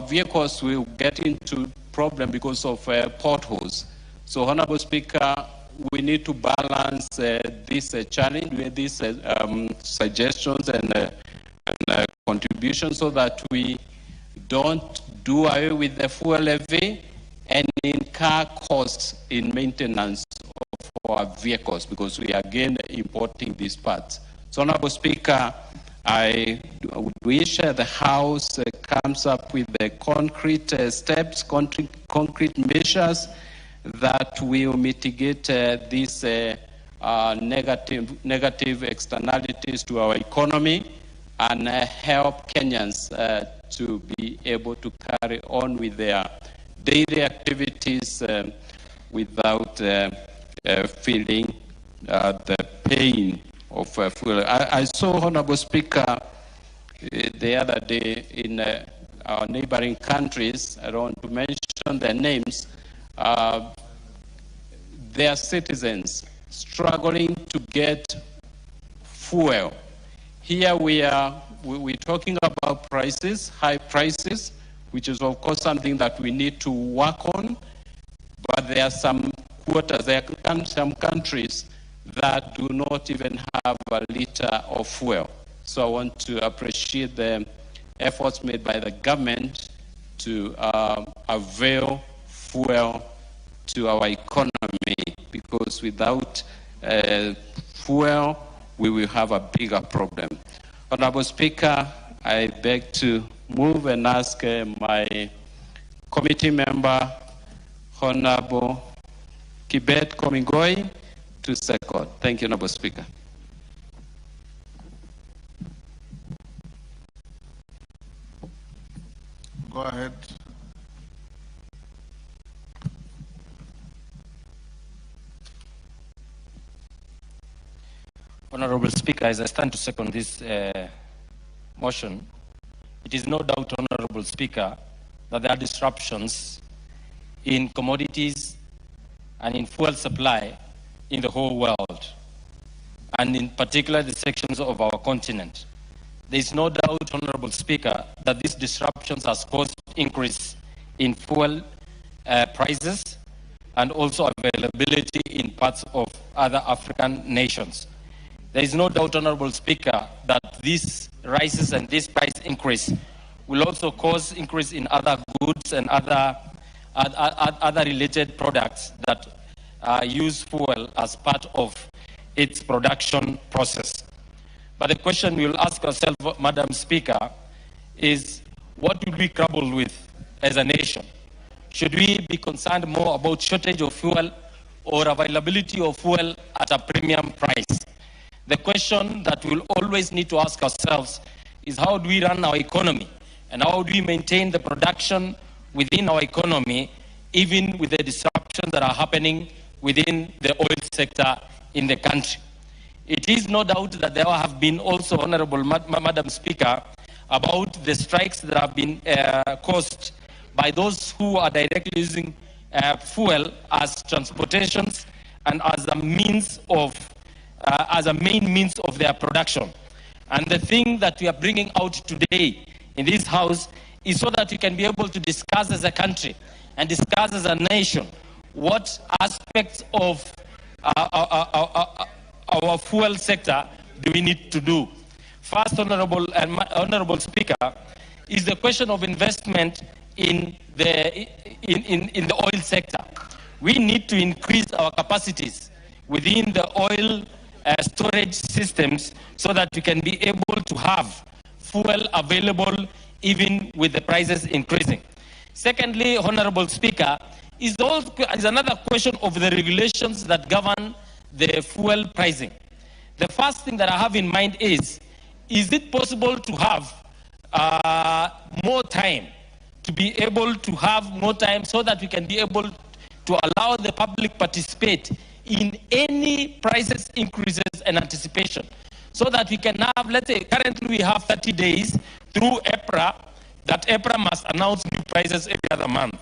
vehicles will get into problem because of potholes. So, Honorable Speaker, we need to balance this challenge with these suggestions and contributions so that we don't do away with the fuel levy and incur costs in maintenance of our vehicles, because we are again importing these parts. So, Honorable Speaker, I wish the House comes up with the concrete steps, concrete measures that will mitigate these negative externalities to our economy and help Kenyans to be able to carry on with their daily activities without feeling the pain of fuel. I saw, Honorable Speaker, the other day in our neighboring countries, I don't want to mention their names, their citizens struggling to get fuel. Here we're talking about prices, high prices, which is of course something that we need to work on, but there are some quotas, there are some countries that do not even have a liter of fuel. So I want to appreciate the efforts made by the government to avail fuel to our economy, because without fuel, we will have a bigger problem. Honorable Speaker, I beg to move and ask my committee member, Honorable Kibet Komingoi, to second. Thank you, Honorable Speaker. Go ahead. Honorable Speaker, as I stand to second this motion, it is no doubt, Honorable Speaker, that there are disruptions in commodities and in fuel supply in the whole world, and in particular the sections of our continent. There is no doubt, Honorable Speaker, that these disruptions has caused increase in fuel prices and also availability in parts of other African nations. There is no doubt, Honorable Speaker, that these rises and this price increase will also cause increase in other goods and other related products that use fuel as part of its production process. But the question we will ask ourselves, Madam Speaker, is what will we grapple with as a nation? Should we be concerned more about shortage of fuel or availability of fuel at a premium price? The question that we'll always need to ask ourselves is how do we run our economy and how do we maintain the production within our economy even with the disruptions that are happening within the oil sector in the country. It is no doubt that there have been also, Honorable Madam Speaker, about the strikes that have been caused by those who are directly using fuel as transportations and as a means of, as a main means of their production. And the thing that we are bringing out today in this House is so that we can be able to discuss as a country and discuss as a nation what aspects of our fuel sector do we need to do. First, Honorable Speaker, is the question of investment in the oil sector. We need to increase our capacities within the oil storage systems so that we can be able to have fuel available even with the prices increasing. Secondly, Honorable Speaker, is another question of the regulations that govern the fuel pricing. The first thing that I have in mind is it possible to have more time, to be able to have more time so that we can be able to allow the public participate in any prices increases and anticipation, so that we can have, let's say, currently we have 30 days through EPRA, that EPRA must announce new prices every other month.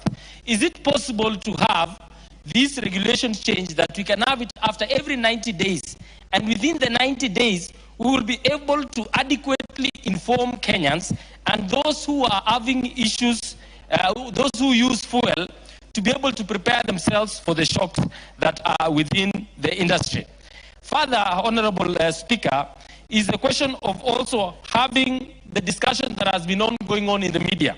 Is it possible to have these regulations change that we can have it after every 90 days, and within the 90 days, we will be able to adequately inform Kenyans and those who are having issues, those who use fuel, to be able to prepare themselves for the shocks that are within the industry. Further, Honorable Speaker, is the question of also having the discussion that has been going on in the media,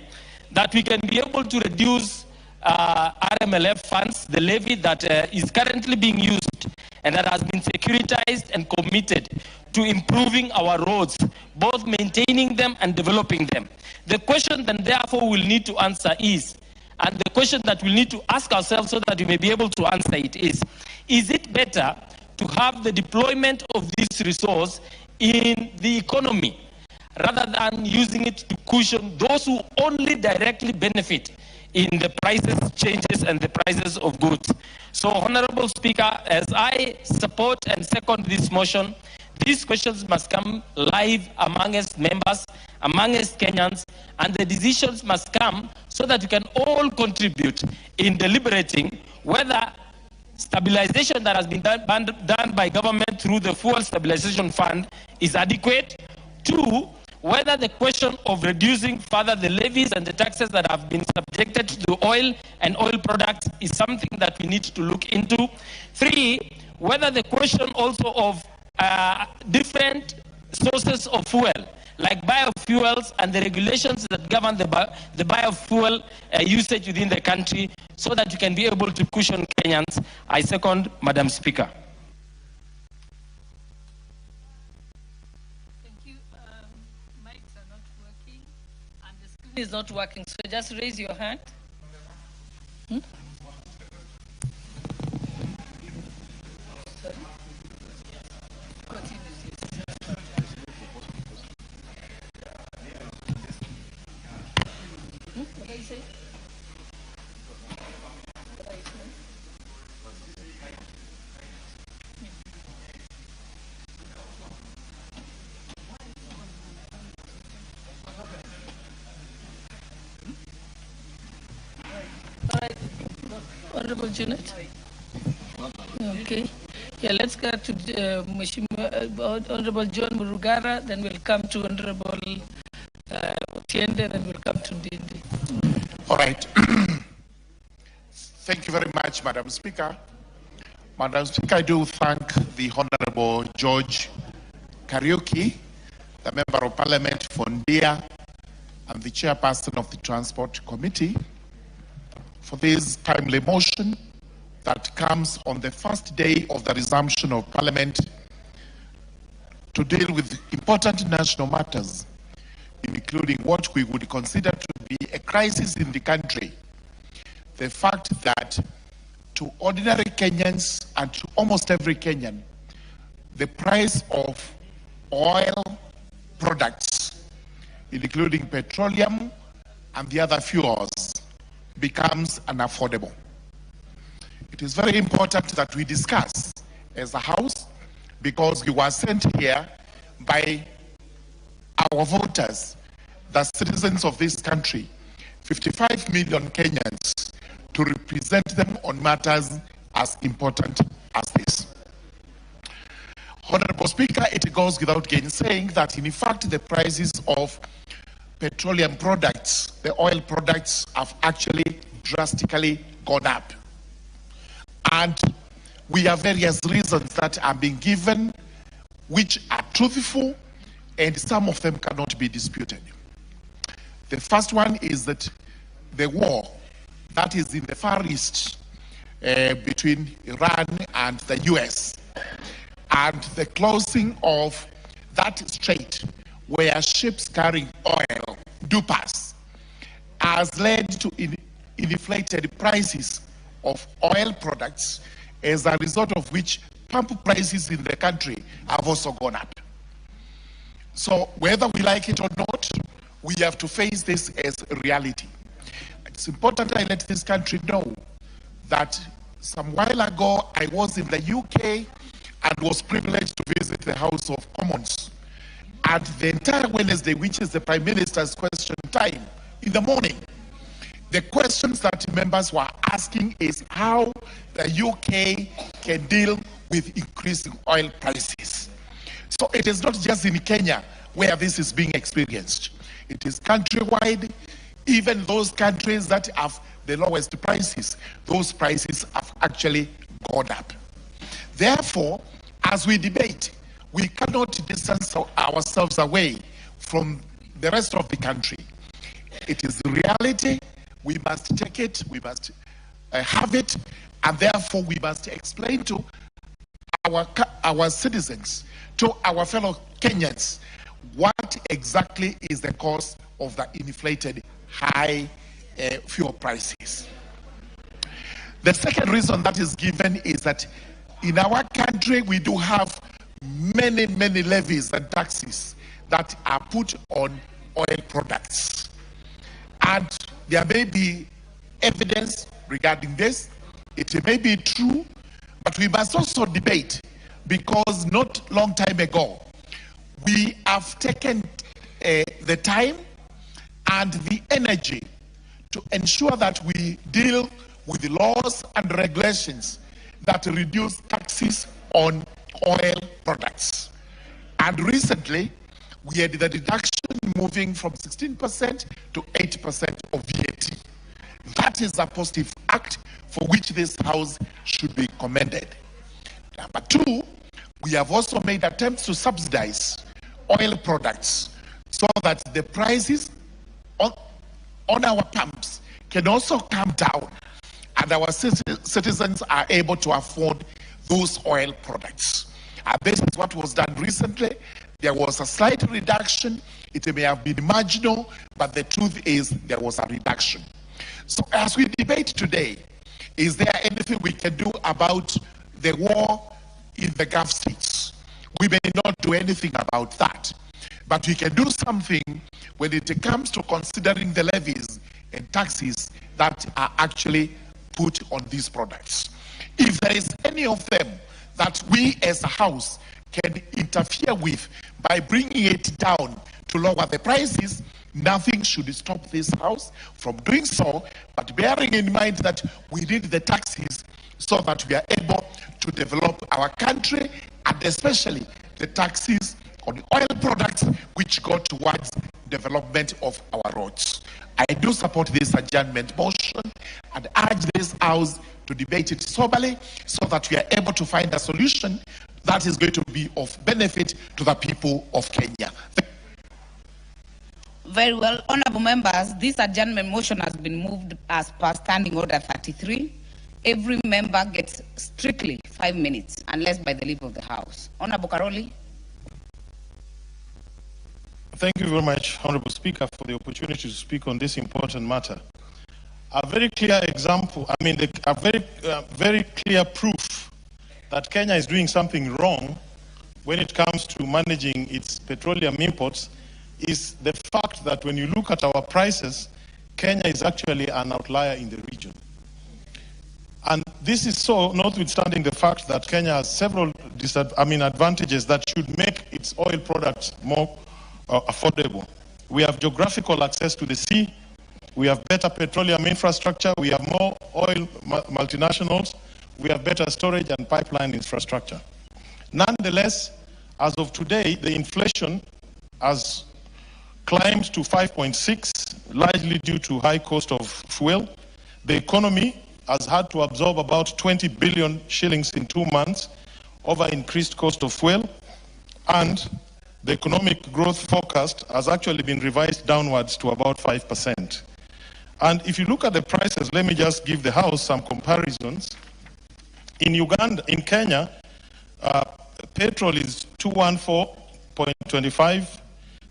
that we can be able to reduce RMLF funds, the levy that is currently being used and that has been securitized and committed to improving our roads, both maintaining them and developing them. The question then therefore we'll need to answer is, and the question that we'll need to ask ourselves so that we may be able to answer it is it better to have the deployment of this resource in the economy rather than using it to cushion those who only directly benefit in the prices changes and the prices of goods? So, Honorable Speaker, as I support and second this motion, these questions must come live amongst members, amongst Kenyans, and the decisions must come so that we can all contribute in deliberating whether stabilization that has been done by government through the Fuel Stabilization Fund is adequate. Two, whether the question of reducing further the levies and the taxes that have been subjected to oil and oil products is something that we need to look into. Three, whether the question also of different sources of fuel, like biofuels and the regulations that govern the biofuel usage within the country, so that you can be able to cushion Kenyans. I second, Madam Speaker. Thank you. Mics are not working, and the screen is not working, so just raise your hand. Honorable Janet. Okay. Yeah, let's go to Honorable John Murugara, then we'll come to Honorable Tiende, then we'll come to Ndindi. All right. Thank you very much, Madam Speaker. Madam Speaker, I do thank the Honorable George Kariuki, the Member of Parliament for Ndia, and the Chairperson of the Transport Committee, for this timely motion that comes on the first day of the resumption of Parliament to deal with important national matters, including what we would consider to be a crisis in the country. The fact that to ordinary Kenyans and to almost every Kenyan, the price of oil products, including petroleum and the other fuels, becomes unaffordable. It is very important that we discuss as a House, because we were sent here by our voters, the citizens of this country, 55 million Kenyans, to represent them on matters as important as this. Honorable Speaker, it goes without gainsaying that in fact the prices of petroleum products, the oil products, have actually drastically gone up. And we have various reasons that are being given which are truthful, and some of them cannot be disputed. The first one is that the war that is in the Far East between Iran and the US, and the closing of that strait where ships carrying oil do pass, has led to inflated prices of oil products, as a result of which pump prices in the country have also gone up. So whether we like it or not, we have to face this as a reality. It's important I let this country know that some while ago I was in the UK and was privileged to visit the House of Commons. At the entire Wednesday, which is the Prime Minister's question time, in the morning, the questions that members were asking is how the UK can deal with increasing oil prices. So it is not just in Kenya where this is being experienced. It is countrywide. Even those countries that have the lowest prices, those prices have actually gone up. Therefore, as we debate, we cannot distance ourselves away from the rest of the country. It is the reality. We must take it, we must have it, and therefore we must explain to our citizens, to our fellow Kenyans, what exactly is the cause of the inflated high fuel prices. The second reason that is given is that in our country we do have many levies and taxes that are put on oil products. And there may be evidence regarding this. It may be true, but we must also debate, because not long time ago, we have taken the time and the energy to ensure that we deal with the laws and regulations that reduce taxes on oil products. And recently, we had the reduction moving from 16% to 8% of VAT. That is a positive act for which this House should be commended. Number two, we have also made attempts to subsidize oil products so that the prices on our pumps can also come down and our citizens are able to afford those oil products. And this is what was done recently. There was a slight reduction. It may have been marginal, but the truth is there was a reduction. So as we debate today, is there anything we can do about the war in the Gulf states? We may not do anything about that, but we can do something when it comes to considering the levies and taxes that are actually put on these products. If there is any of them that we as a House can interfere with by bringing it down to lower the prices, Nothing should stop this House from doing so, but bearing in mind that we need the taxes so that we are able to develop our country, and especially the taxes on oil products which go towards development of our roads. I do support this adjournment motion and urge this House to debate it soberly so that we are able to find a solution that is going to be of benefit to the people of Kenya. Very well, honorable members, this adjournment motion has been moved as per Standing Order 33. Every member gets strictly 5 minutes, unless by the leave of the House. Honorable Karoli. Thank you very much, Honorable Speaker, for the opportunity to speak on this important matter. A very clear example, very clear proof that Kenya is doing something wrong when it comes to managing its petroleum imports is the fact that when you look at our prices, Kenya is actually an outlier in the region. And this is so notwithstanding the fact that Kenya has several advantages that should make its oil products more affordable. We have geographical access to the sea, we have better petroleum infrastructure, we have more oil multinationals, we have better storage and pipeline infrastructure. Nonetheless, as of today, the inflation has climbed to 5.6, largely due to high cost of fuel. The economy has had to absorb about 20 billion shillings in 2 months over increased cost of fuel, and the economic growth forecast has actually been revised downwards to about 5%. And if you look at the prices, let me just give the House some comparisons. In Uganda, in Kenya, petrol is 214.25,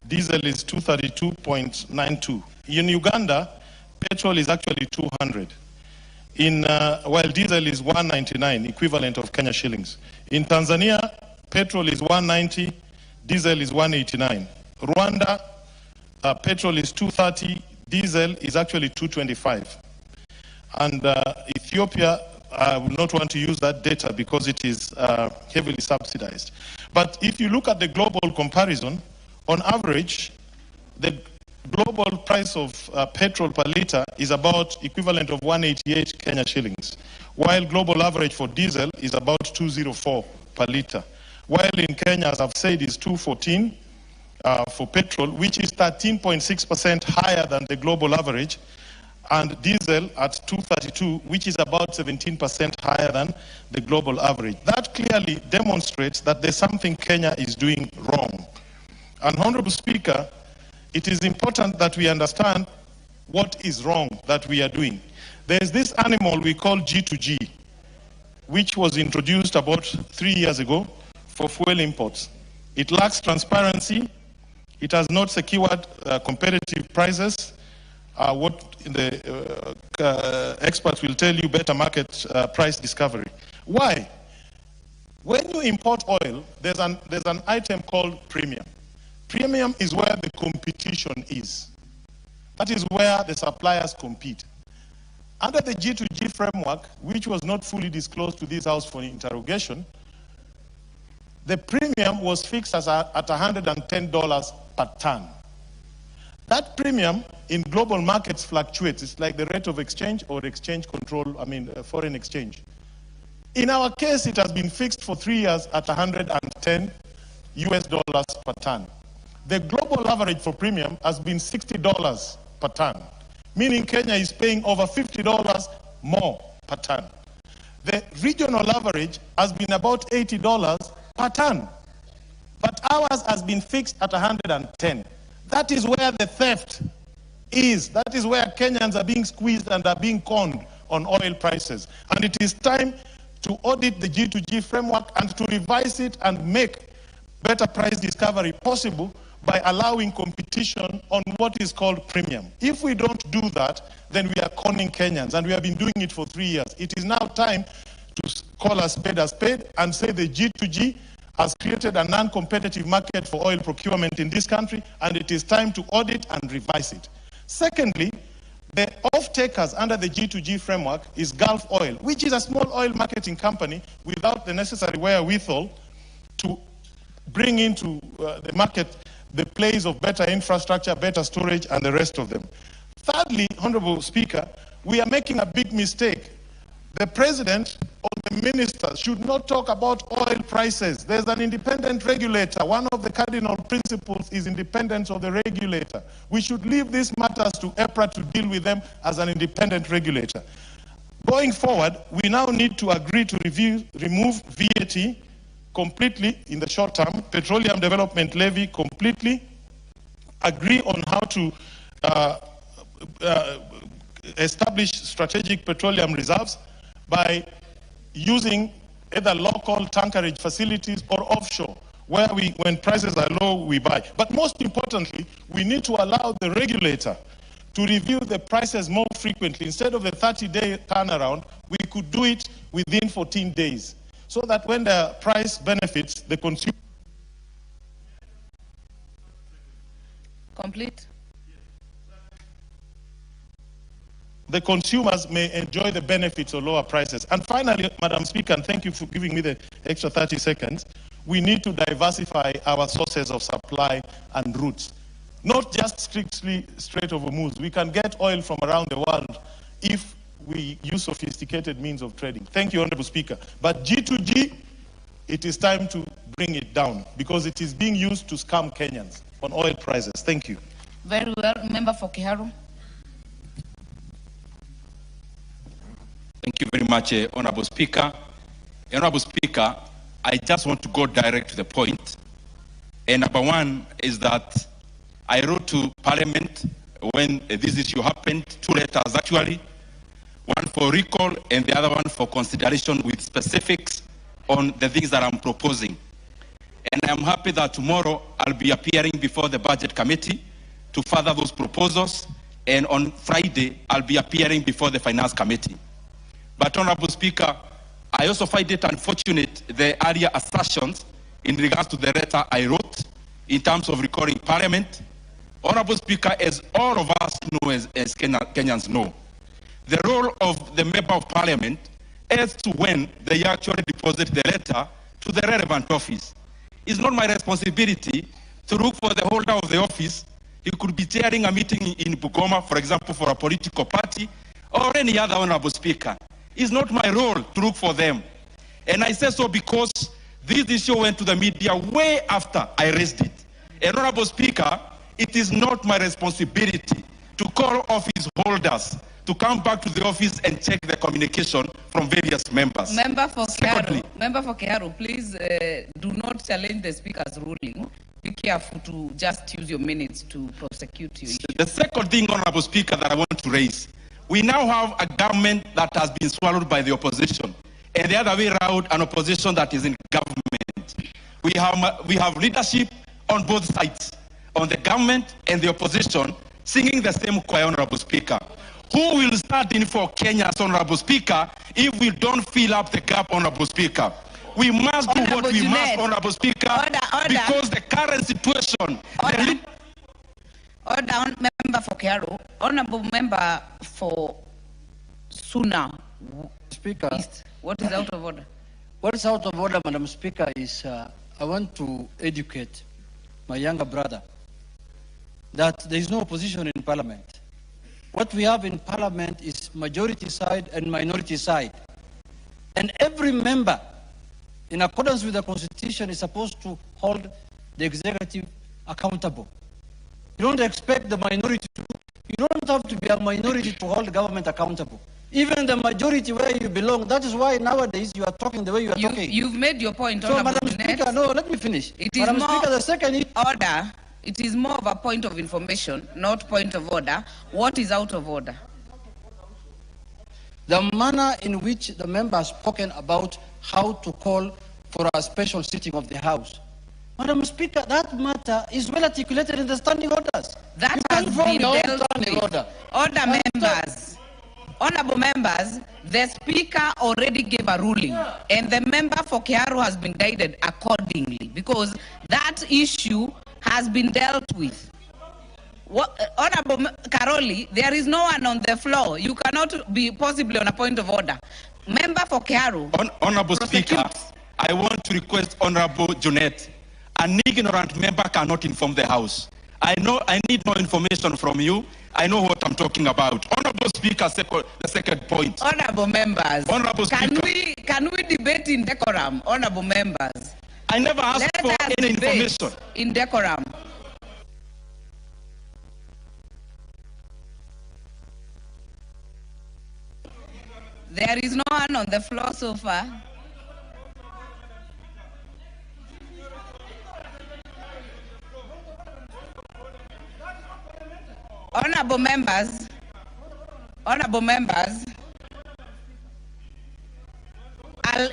diesel is 232.92. In Uganda, petrol is actually 200. While diesel is 199, equivalent of Kenya shillings. In Tanzania, petrol is 190, diesel is 189. Rwanda, petrol is 230, diesel is actually 225. And Ethiopia, I will not want to use that data because it is heavily subsidized. But if you look at the global comparison, on average, the global price of petrol per liter is about equivalent of 188 Kenya shillings, while global average for diesel is about 204 per liter. While in Kenya, as I've said, is 214 for petrol, which is 13.6% higher than the global average, and diesel at 232, which is about 17% higher than the global average. That clearly demonstrates that there's something Kenya is doing wrong. And Honorable Speaker, it is important that we understand what is wrong that we are doing. There's this animal we call G2G, which was introduced about 3 years ago for fuel imports. It lacks transparency. It has not secured competitive prices. What the experts will tell you, better market price discovery. Why? When you import oil, there's an item called premium. Premium is where the competition is. That is where the suppliers compete. Under the G2G framework, which was not fully disclosed to this House for interrogation, the premium was fixed at $110 per ton. That premium in global markets fluctuates. It's like the rate of exchange or exchange control, foreign exchange. In our case, it has been fixed for 3 years at $110 per ton. The global average for premium has been $60 per ton, meaning Kenya is paying over $50 more per ton. The regional average has been about $80 per ton, but ours has been fixed at 110. That is where the theft is. That is where Kenyans are being squeezed and are being conned on oil prices. And it is time to audit the G2G framework and to revise it and make better price discovery possible by allowing competition on what is called premium. If we don't do that, then we are conning Kenyans, and we have been doing it for 3 years. It is now time to call a spade and say the G2G has created a non-competitive market for oil procurement in this country, and it is time to audit and revise it. Secondly, the off-takers under the G2G framework is Gulf Oil, which is a small oil marketing company without the necessary wherewithal to bring into the market the place of better infrastructure, better storage, and the rest of them. Thirdly, Honorable Speaker, we are making a big mistake. The President or the ministers should not talk about oil prices. There's an independent regulator. One of the cardinal principles is independence of the regulator. We should leave these matters to EPRA to deal with them as an independent regulator. Going forward, we now need to agree to remove VAT completely in the short term, petroleum development levy completely, agree on how to establish strategic petroleum reserves by using either local tankerage facilities or offshore, where when prices are low, we buy. But most importantly, we need to allow the regulator to review the prices more frequently. Instead of a 30-day turnaround, we could do it within 14 days, so that when the price benefits the consumer. Complete. The consumers may enjoy the benefits of lower prices. And finally, Madam Speaker, and thank you for giving me the extra 30 seconds, we need to diversify our sources of supply and routes. Not just strictly Strait of Hormuz. We can get oil from around the world if we use sophisticated means of trading. Thank you, Honorable Speaker. But G2G, it is time to bring it down because it is being used to scam Kenyans on oil prices. Thank you. Very well. Member for Kiharu. Thank you very much, Honorable Speaker. Honorable Speaker, I just want to go direct to the point. And number one is that I wrote to Parliament when this issue happened, 2 letters actually, one for recall and the other one for consideration with specifics on the things that I'm proposing. And I'm happy that tomorrow I'll be appearing before the Budget Committee to further those proposals, and on Friday I'll be appearing before the Finance Committee. But Honorable Speaker, I also find it unfortunate the earlier assertions in regards to the letter I wrote in terms of recalling Parliament. Honorable Speaker, as all of us know, as Kenyans know, the role of the Member of Parliament as to when they actually deposit the letter to the relevant office. It's not my responsibility to look for the holder of the office. He could be chairing a meeting in Bugoma, for example, for a political party, or any other. Honorable Speaker. It's not my role to look for them. And I say so because this issue went to the media way after I raised it. And Honorable Speaker, it is not my responsibility to call office holders to come back to the office and check the communication from various members. Member for Kiharu, please do not challenge the Speaker's ruling. Be careful to just use your minutes to prosecute your issue. The second thing, Honorable Speaker, that I want to raise, we now have a government that has been swallowed by the opposition, and the other way around, an opposition that is in government. We have leadership on both sides, on the government and the opposition, singing the same choir, Honorable Speaker. Who will stand in for Kenya's, Honorable Speaker, if we don't fill up the gap, Honorable Speaker? We must do what we must, Honorable Speaker, because the current situation... Order, Member for Kiharu. Honorable Member for Suna. Speaker. East. What is out of order? What is out of order, Madam Speaker, is I want to educate my younger brother that there is no opposition in Parliament. What we have in Parliament is majority side and minority side. And every member, in accordance with the Constitution, is supposed to hold the executive accountable. You don't expect the minority to, you don't have to be a minority to hold the government accountable. Even the majority where you belong, that is why nowadays you are talking the way you are talking. You've made your point, so, Madam Speaker, no, let me finish. It is Madam more Speaker, the second order. It is more of a point of information, not point of order. What is out of order? The manner in which the member has spoken about how to call for a special sitting of the House. Madam Speaker, that matter is well articulated in the standing orders. That has been dealt with. Order members. Honorable members, the Speaker already gave a ruling, and the member for Kiharu has been guided accordingly, because that issue has been dealt with. Honorable Karoli, there is no one on the floor. You cannot be possibly on a point of order. Member for Kiharu. Honorable Speaker, I want to request Honorable Junet An ignorant member cannot inform the House. I need no information from you. I know what I'm talking about. Honorable Speaker, the second point. Honorable members, Honorable Speaker. Can we debate in decorum, honorable members? I never asked for any information. In decorum. There is no one on the floor so far. Honorable members, I'll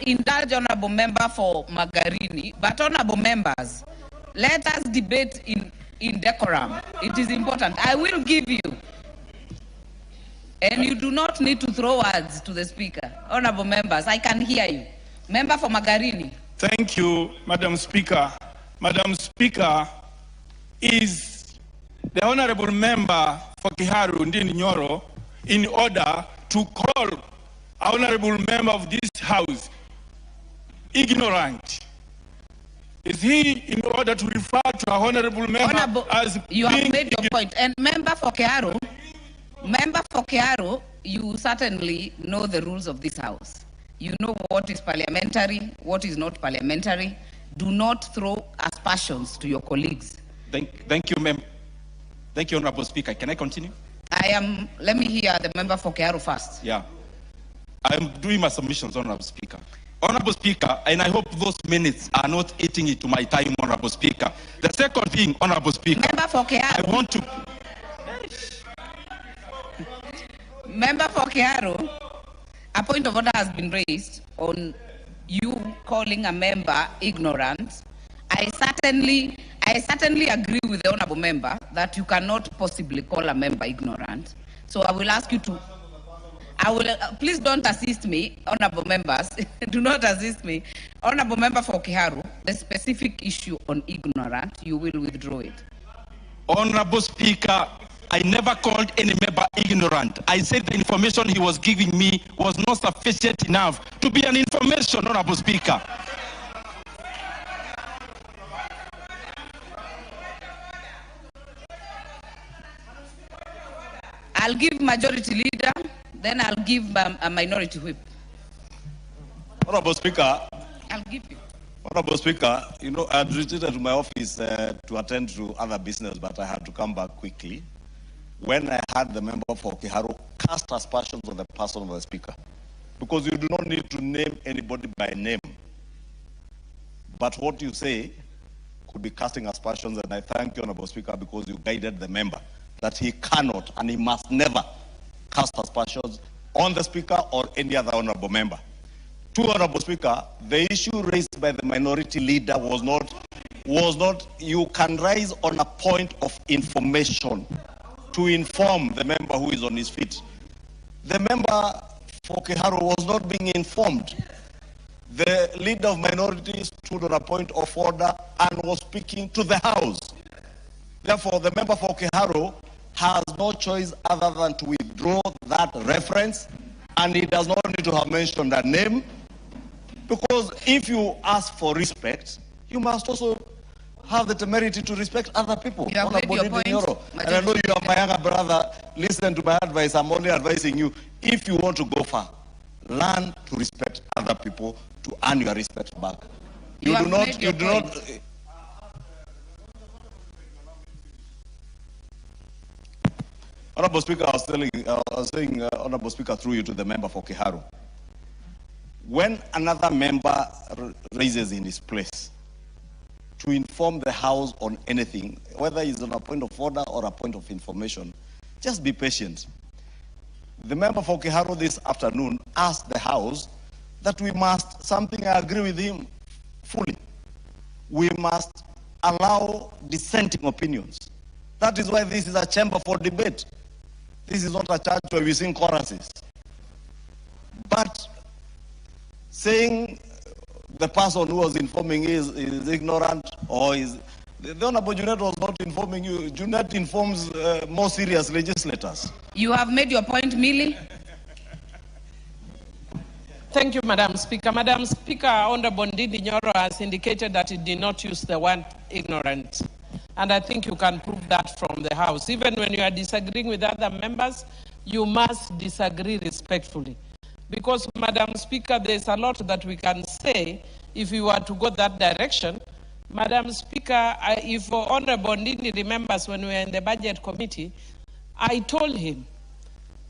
indulge honorable member for Magarini, but honorable members, let us debate in decorum. It is important. I will give you, and you do not need to throw words to the speaker. Honorable members, I can hear you. Member for Magarini. Thank you, Madam Speaker. Madam Speaker, is the honorable member for Kiharu Ndini Nyoro in order to call honorable member of this house ignorant? Is he in order to refer to a honorable member as you have made your point. And member for Kiharu, you certainly know the rules of this house. You know what is parliamentary, what is not parliamentary. Do not throw aspersions to your colleagues. Thank you, ma'am. Thank you, Honorable Speaker. Can I continue? Let me hear the member for Kiharu first. Yeah. I'm doing my submissions, Honorable Speaker. Honorable Speaker, and I hope those minutes are not eating into my time, Honorable Speaker. The second thing, Honorable Speaker. Member for Kiharu. I want to... Member for Kiharu, a point of order has been raised on you calling a member ignorant. I certainly agree with the honorable member that you cannot possibly call a member ignorant. So I will ask you to, please don't assist me, honorable members. Do not assist me. Honorable member for Kiharu, the specific issue on ignorant, you will withdraw it. Honorable Speaker, I never called any member ignorant. I said the information he was giving me was not sufficient enough to be an information, Honorable Speaker. I'll give majority leader, then I'll give a minority whip. Honorable Speaker. I'll give you. Honorable Speaker, you know, I had retreated to my office to attend to other business, but I had to come back quickly. When I had the member for Kiharu cast aspersions on the person of the Speaker, because you do not need to name anybody by name. But what you say could be casting aspersions, and I thank you, Honorable Speaker, because you guided the member that he cannot and he must never cast aspersions on the Speaker or any other honorable member. Two, Honorable Speaker, the issue raised by the minority leader was not you can rise on a point of information to inform the member who is on his feet. The member for Kiharu was not being informed. The leader of minority stood on a point of order and was speaking to the House. Therefore, the member for Kiharu has no choice other than to withdraw that reference, and he does not need to have mentioned that name, because if you ask for respect, you must also have the temerity to respect other people. You have made your point. And I know you are my younger brother. Listen to my advice. I'm only advising you. If you want to go far, learn to respect other people to earn your respect back. You do not. Honorable Speaker, I was saying, Honorable Speaker, through you to the member for Kiharu. When another member raises in his place to inform the House on anything, whether it's on a point of order or a point of information, just be patient. The member for Kiharu this afternoon asked the House that we must, something I agree with him fully, we must allow dissenting opinions. That is why this is a chamber for debate. This is not a church where we sing choruses. But saying the person who was informing is ignorant or is... The Honorable Junet was not informing you. Junet informs more serious legislators. You have made your point, Millie. Thank you, Madam Speaker. Madam Speaker, Honorable Ndindi Nyoro has indicated that he did not use the word ignorant. And I think you can prove that from the House. Even when you are disagreeing with other members, you must disagree respectfully. Because, Madam Speaker, there's a lot that we can say if we were to go that direction. Madam Speaker, if Honorable Ndindi remembers when we were in the Budget Committee, I told him,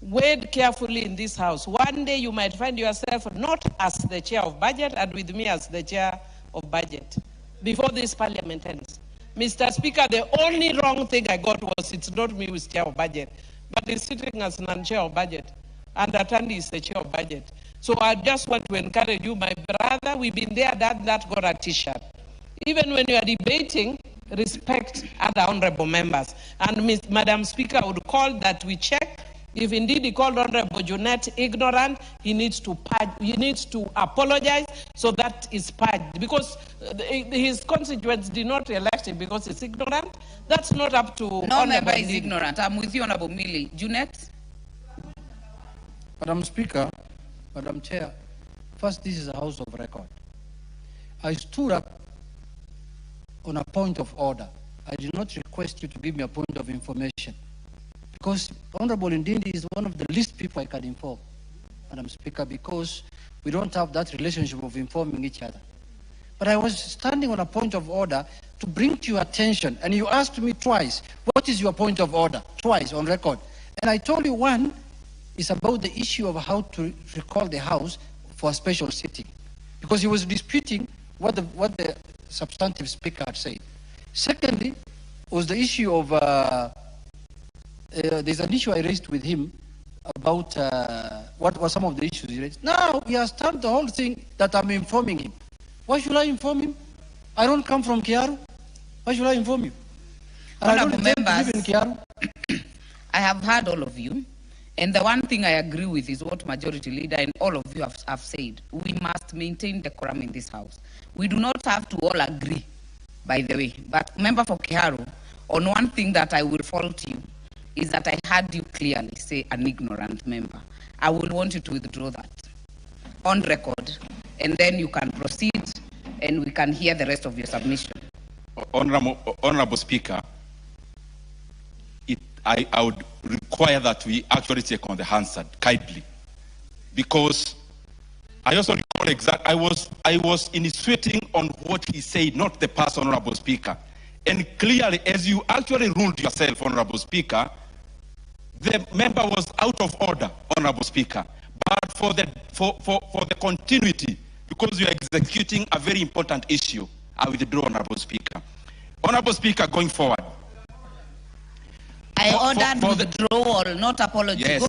wade carefully in this House. One day you might find yourself not as the Chair of Budget and with me as the Chair of Budget before this Parliament ends. Mr. Speaker, the only wrong thing I got was it's not me who's Chair of Budget, but he's sitting as non-Chair of Budget, and Atandi is the Chair of Budget. So I just want to encourage you, my brother, we've been there, done that, got a t-shirt. Even when you are debating, respect other honorable members. And Madam Speaker, I would call that we check. If indeed he called Honorable Junet ignorant, he needs to purge, he needs to apologize so that is purged. Because his constituents did not elect him because he's ignorant. That's not up to No member is ignorant. I'm with you, Honorable Millie. Junet? Madam Speaker, Madam Chair, first, this is a House of Record. I stood up on a point of order. I did not request you to give me a point of information. Because Honorable Ndindi is one of the least people I can inform, Madam Speaker, because we don't have that relationship of informing each other. But I was standing on a point of order to bring to your attention, and you asked me twice, what is your point of order? Twice on record. And I told you one is about the issue of how to recall the House for a special sitting, because he was disputing what the substantive speaker had said. Secondly, was the issue of there's an issue I raised with him about what were some of the issues he raised. Now he has turned the whole thing that I'm informing him. Why should I inform him? I don't come from Kiaru. Why should I inform you? And Honorable members, live in Kiaru. I have heard all of you. And the one thing I agree with is what Majority Leader and all of you have said. We must maintain decorum in this House. We do not have to all agree, by the way. But Member for Kiaru, on one thing that I will fault you, is that I heard you clearly say an ignorant member. I will want you to withdraw that on record, and then you can proceed, and we can hear the rest of your submission. Honorable Speaker, I would require that we actually take on the Hansard kindly, because I also recall I was insinuating on what he said, not the person, Honorable Speaker. And clearly, as you actually ruled yourself, Honorable Speaker, the member was out of order, Honorable Speaker. But for the continuity, because you are executing a very important issue, I withdraw, Honorable Speaker. Honorable Speaker, going forward. I ordered withdrawal, not apology. Yes.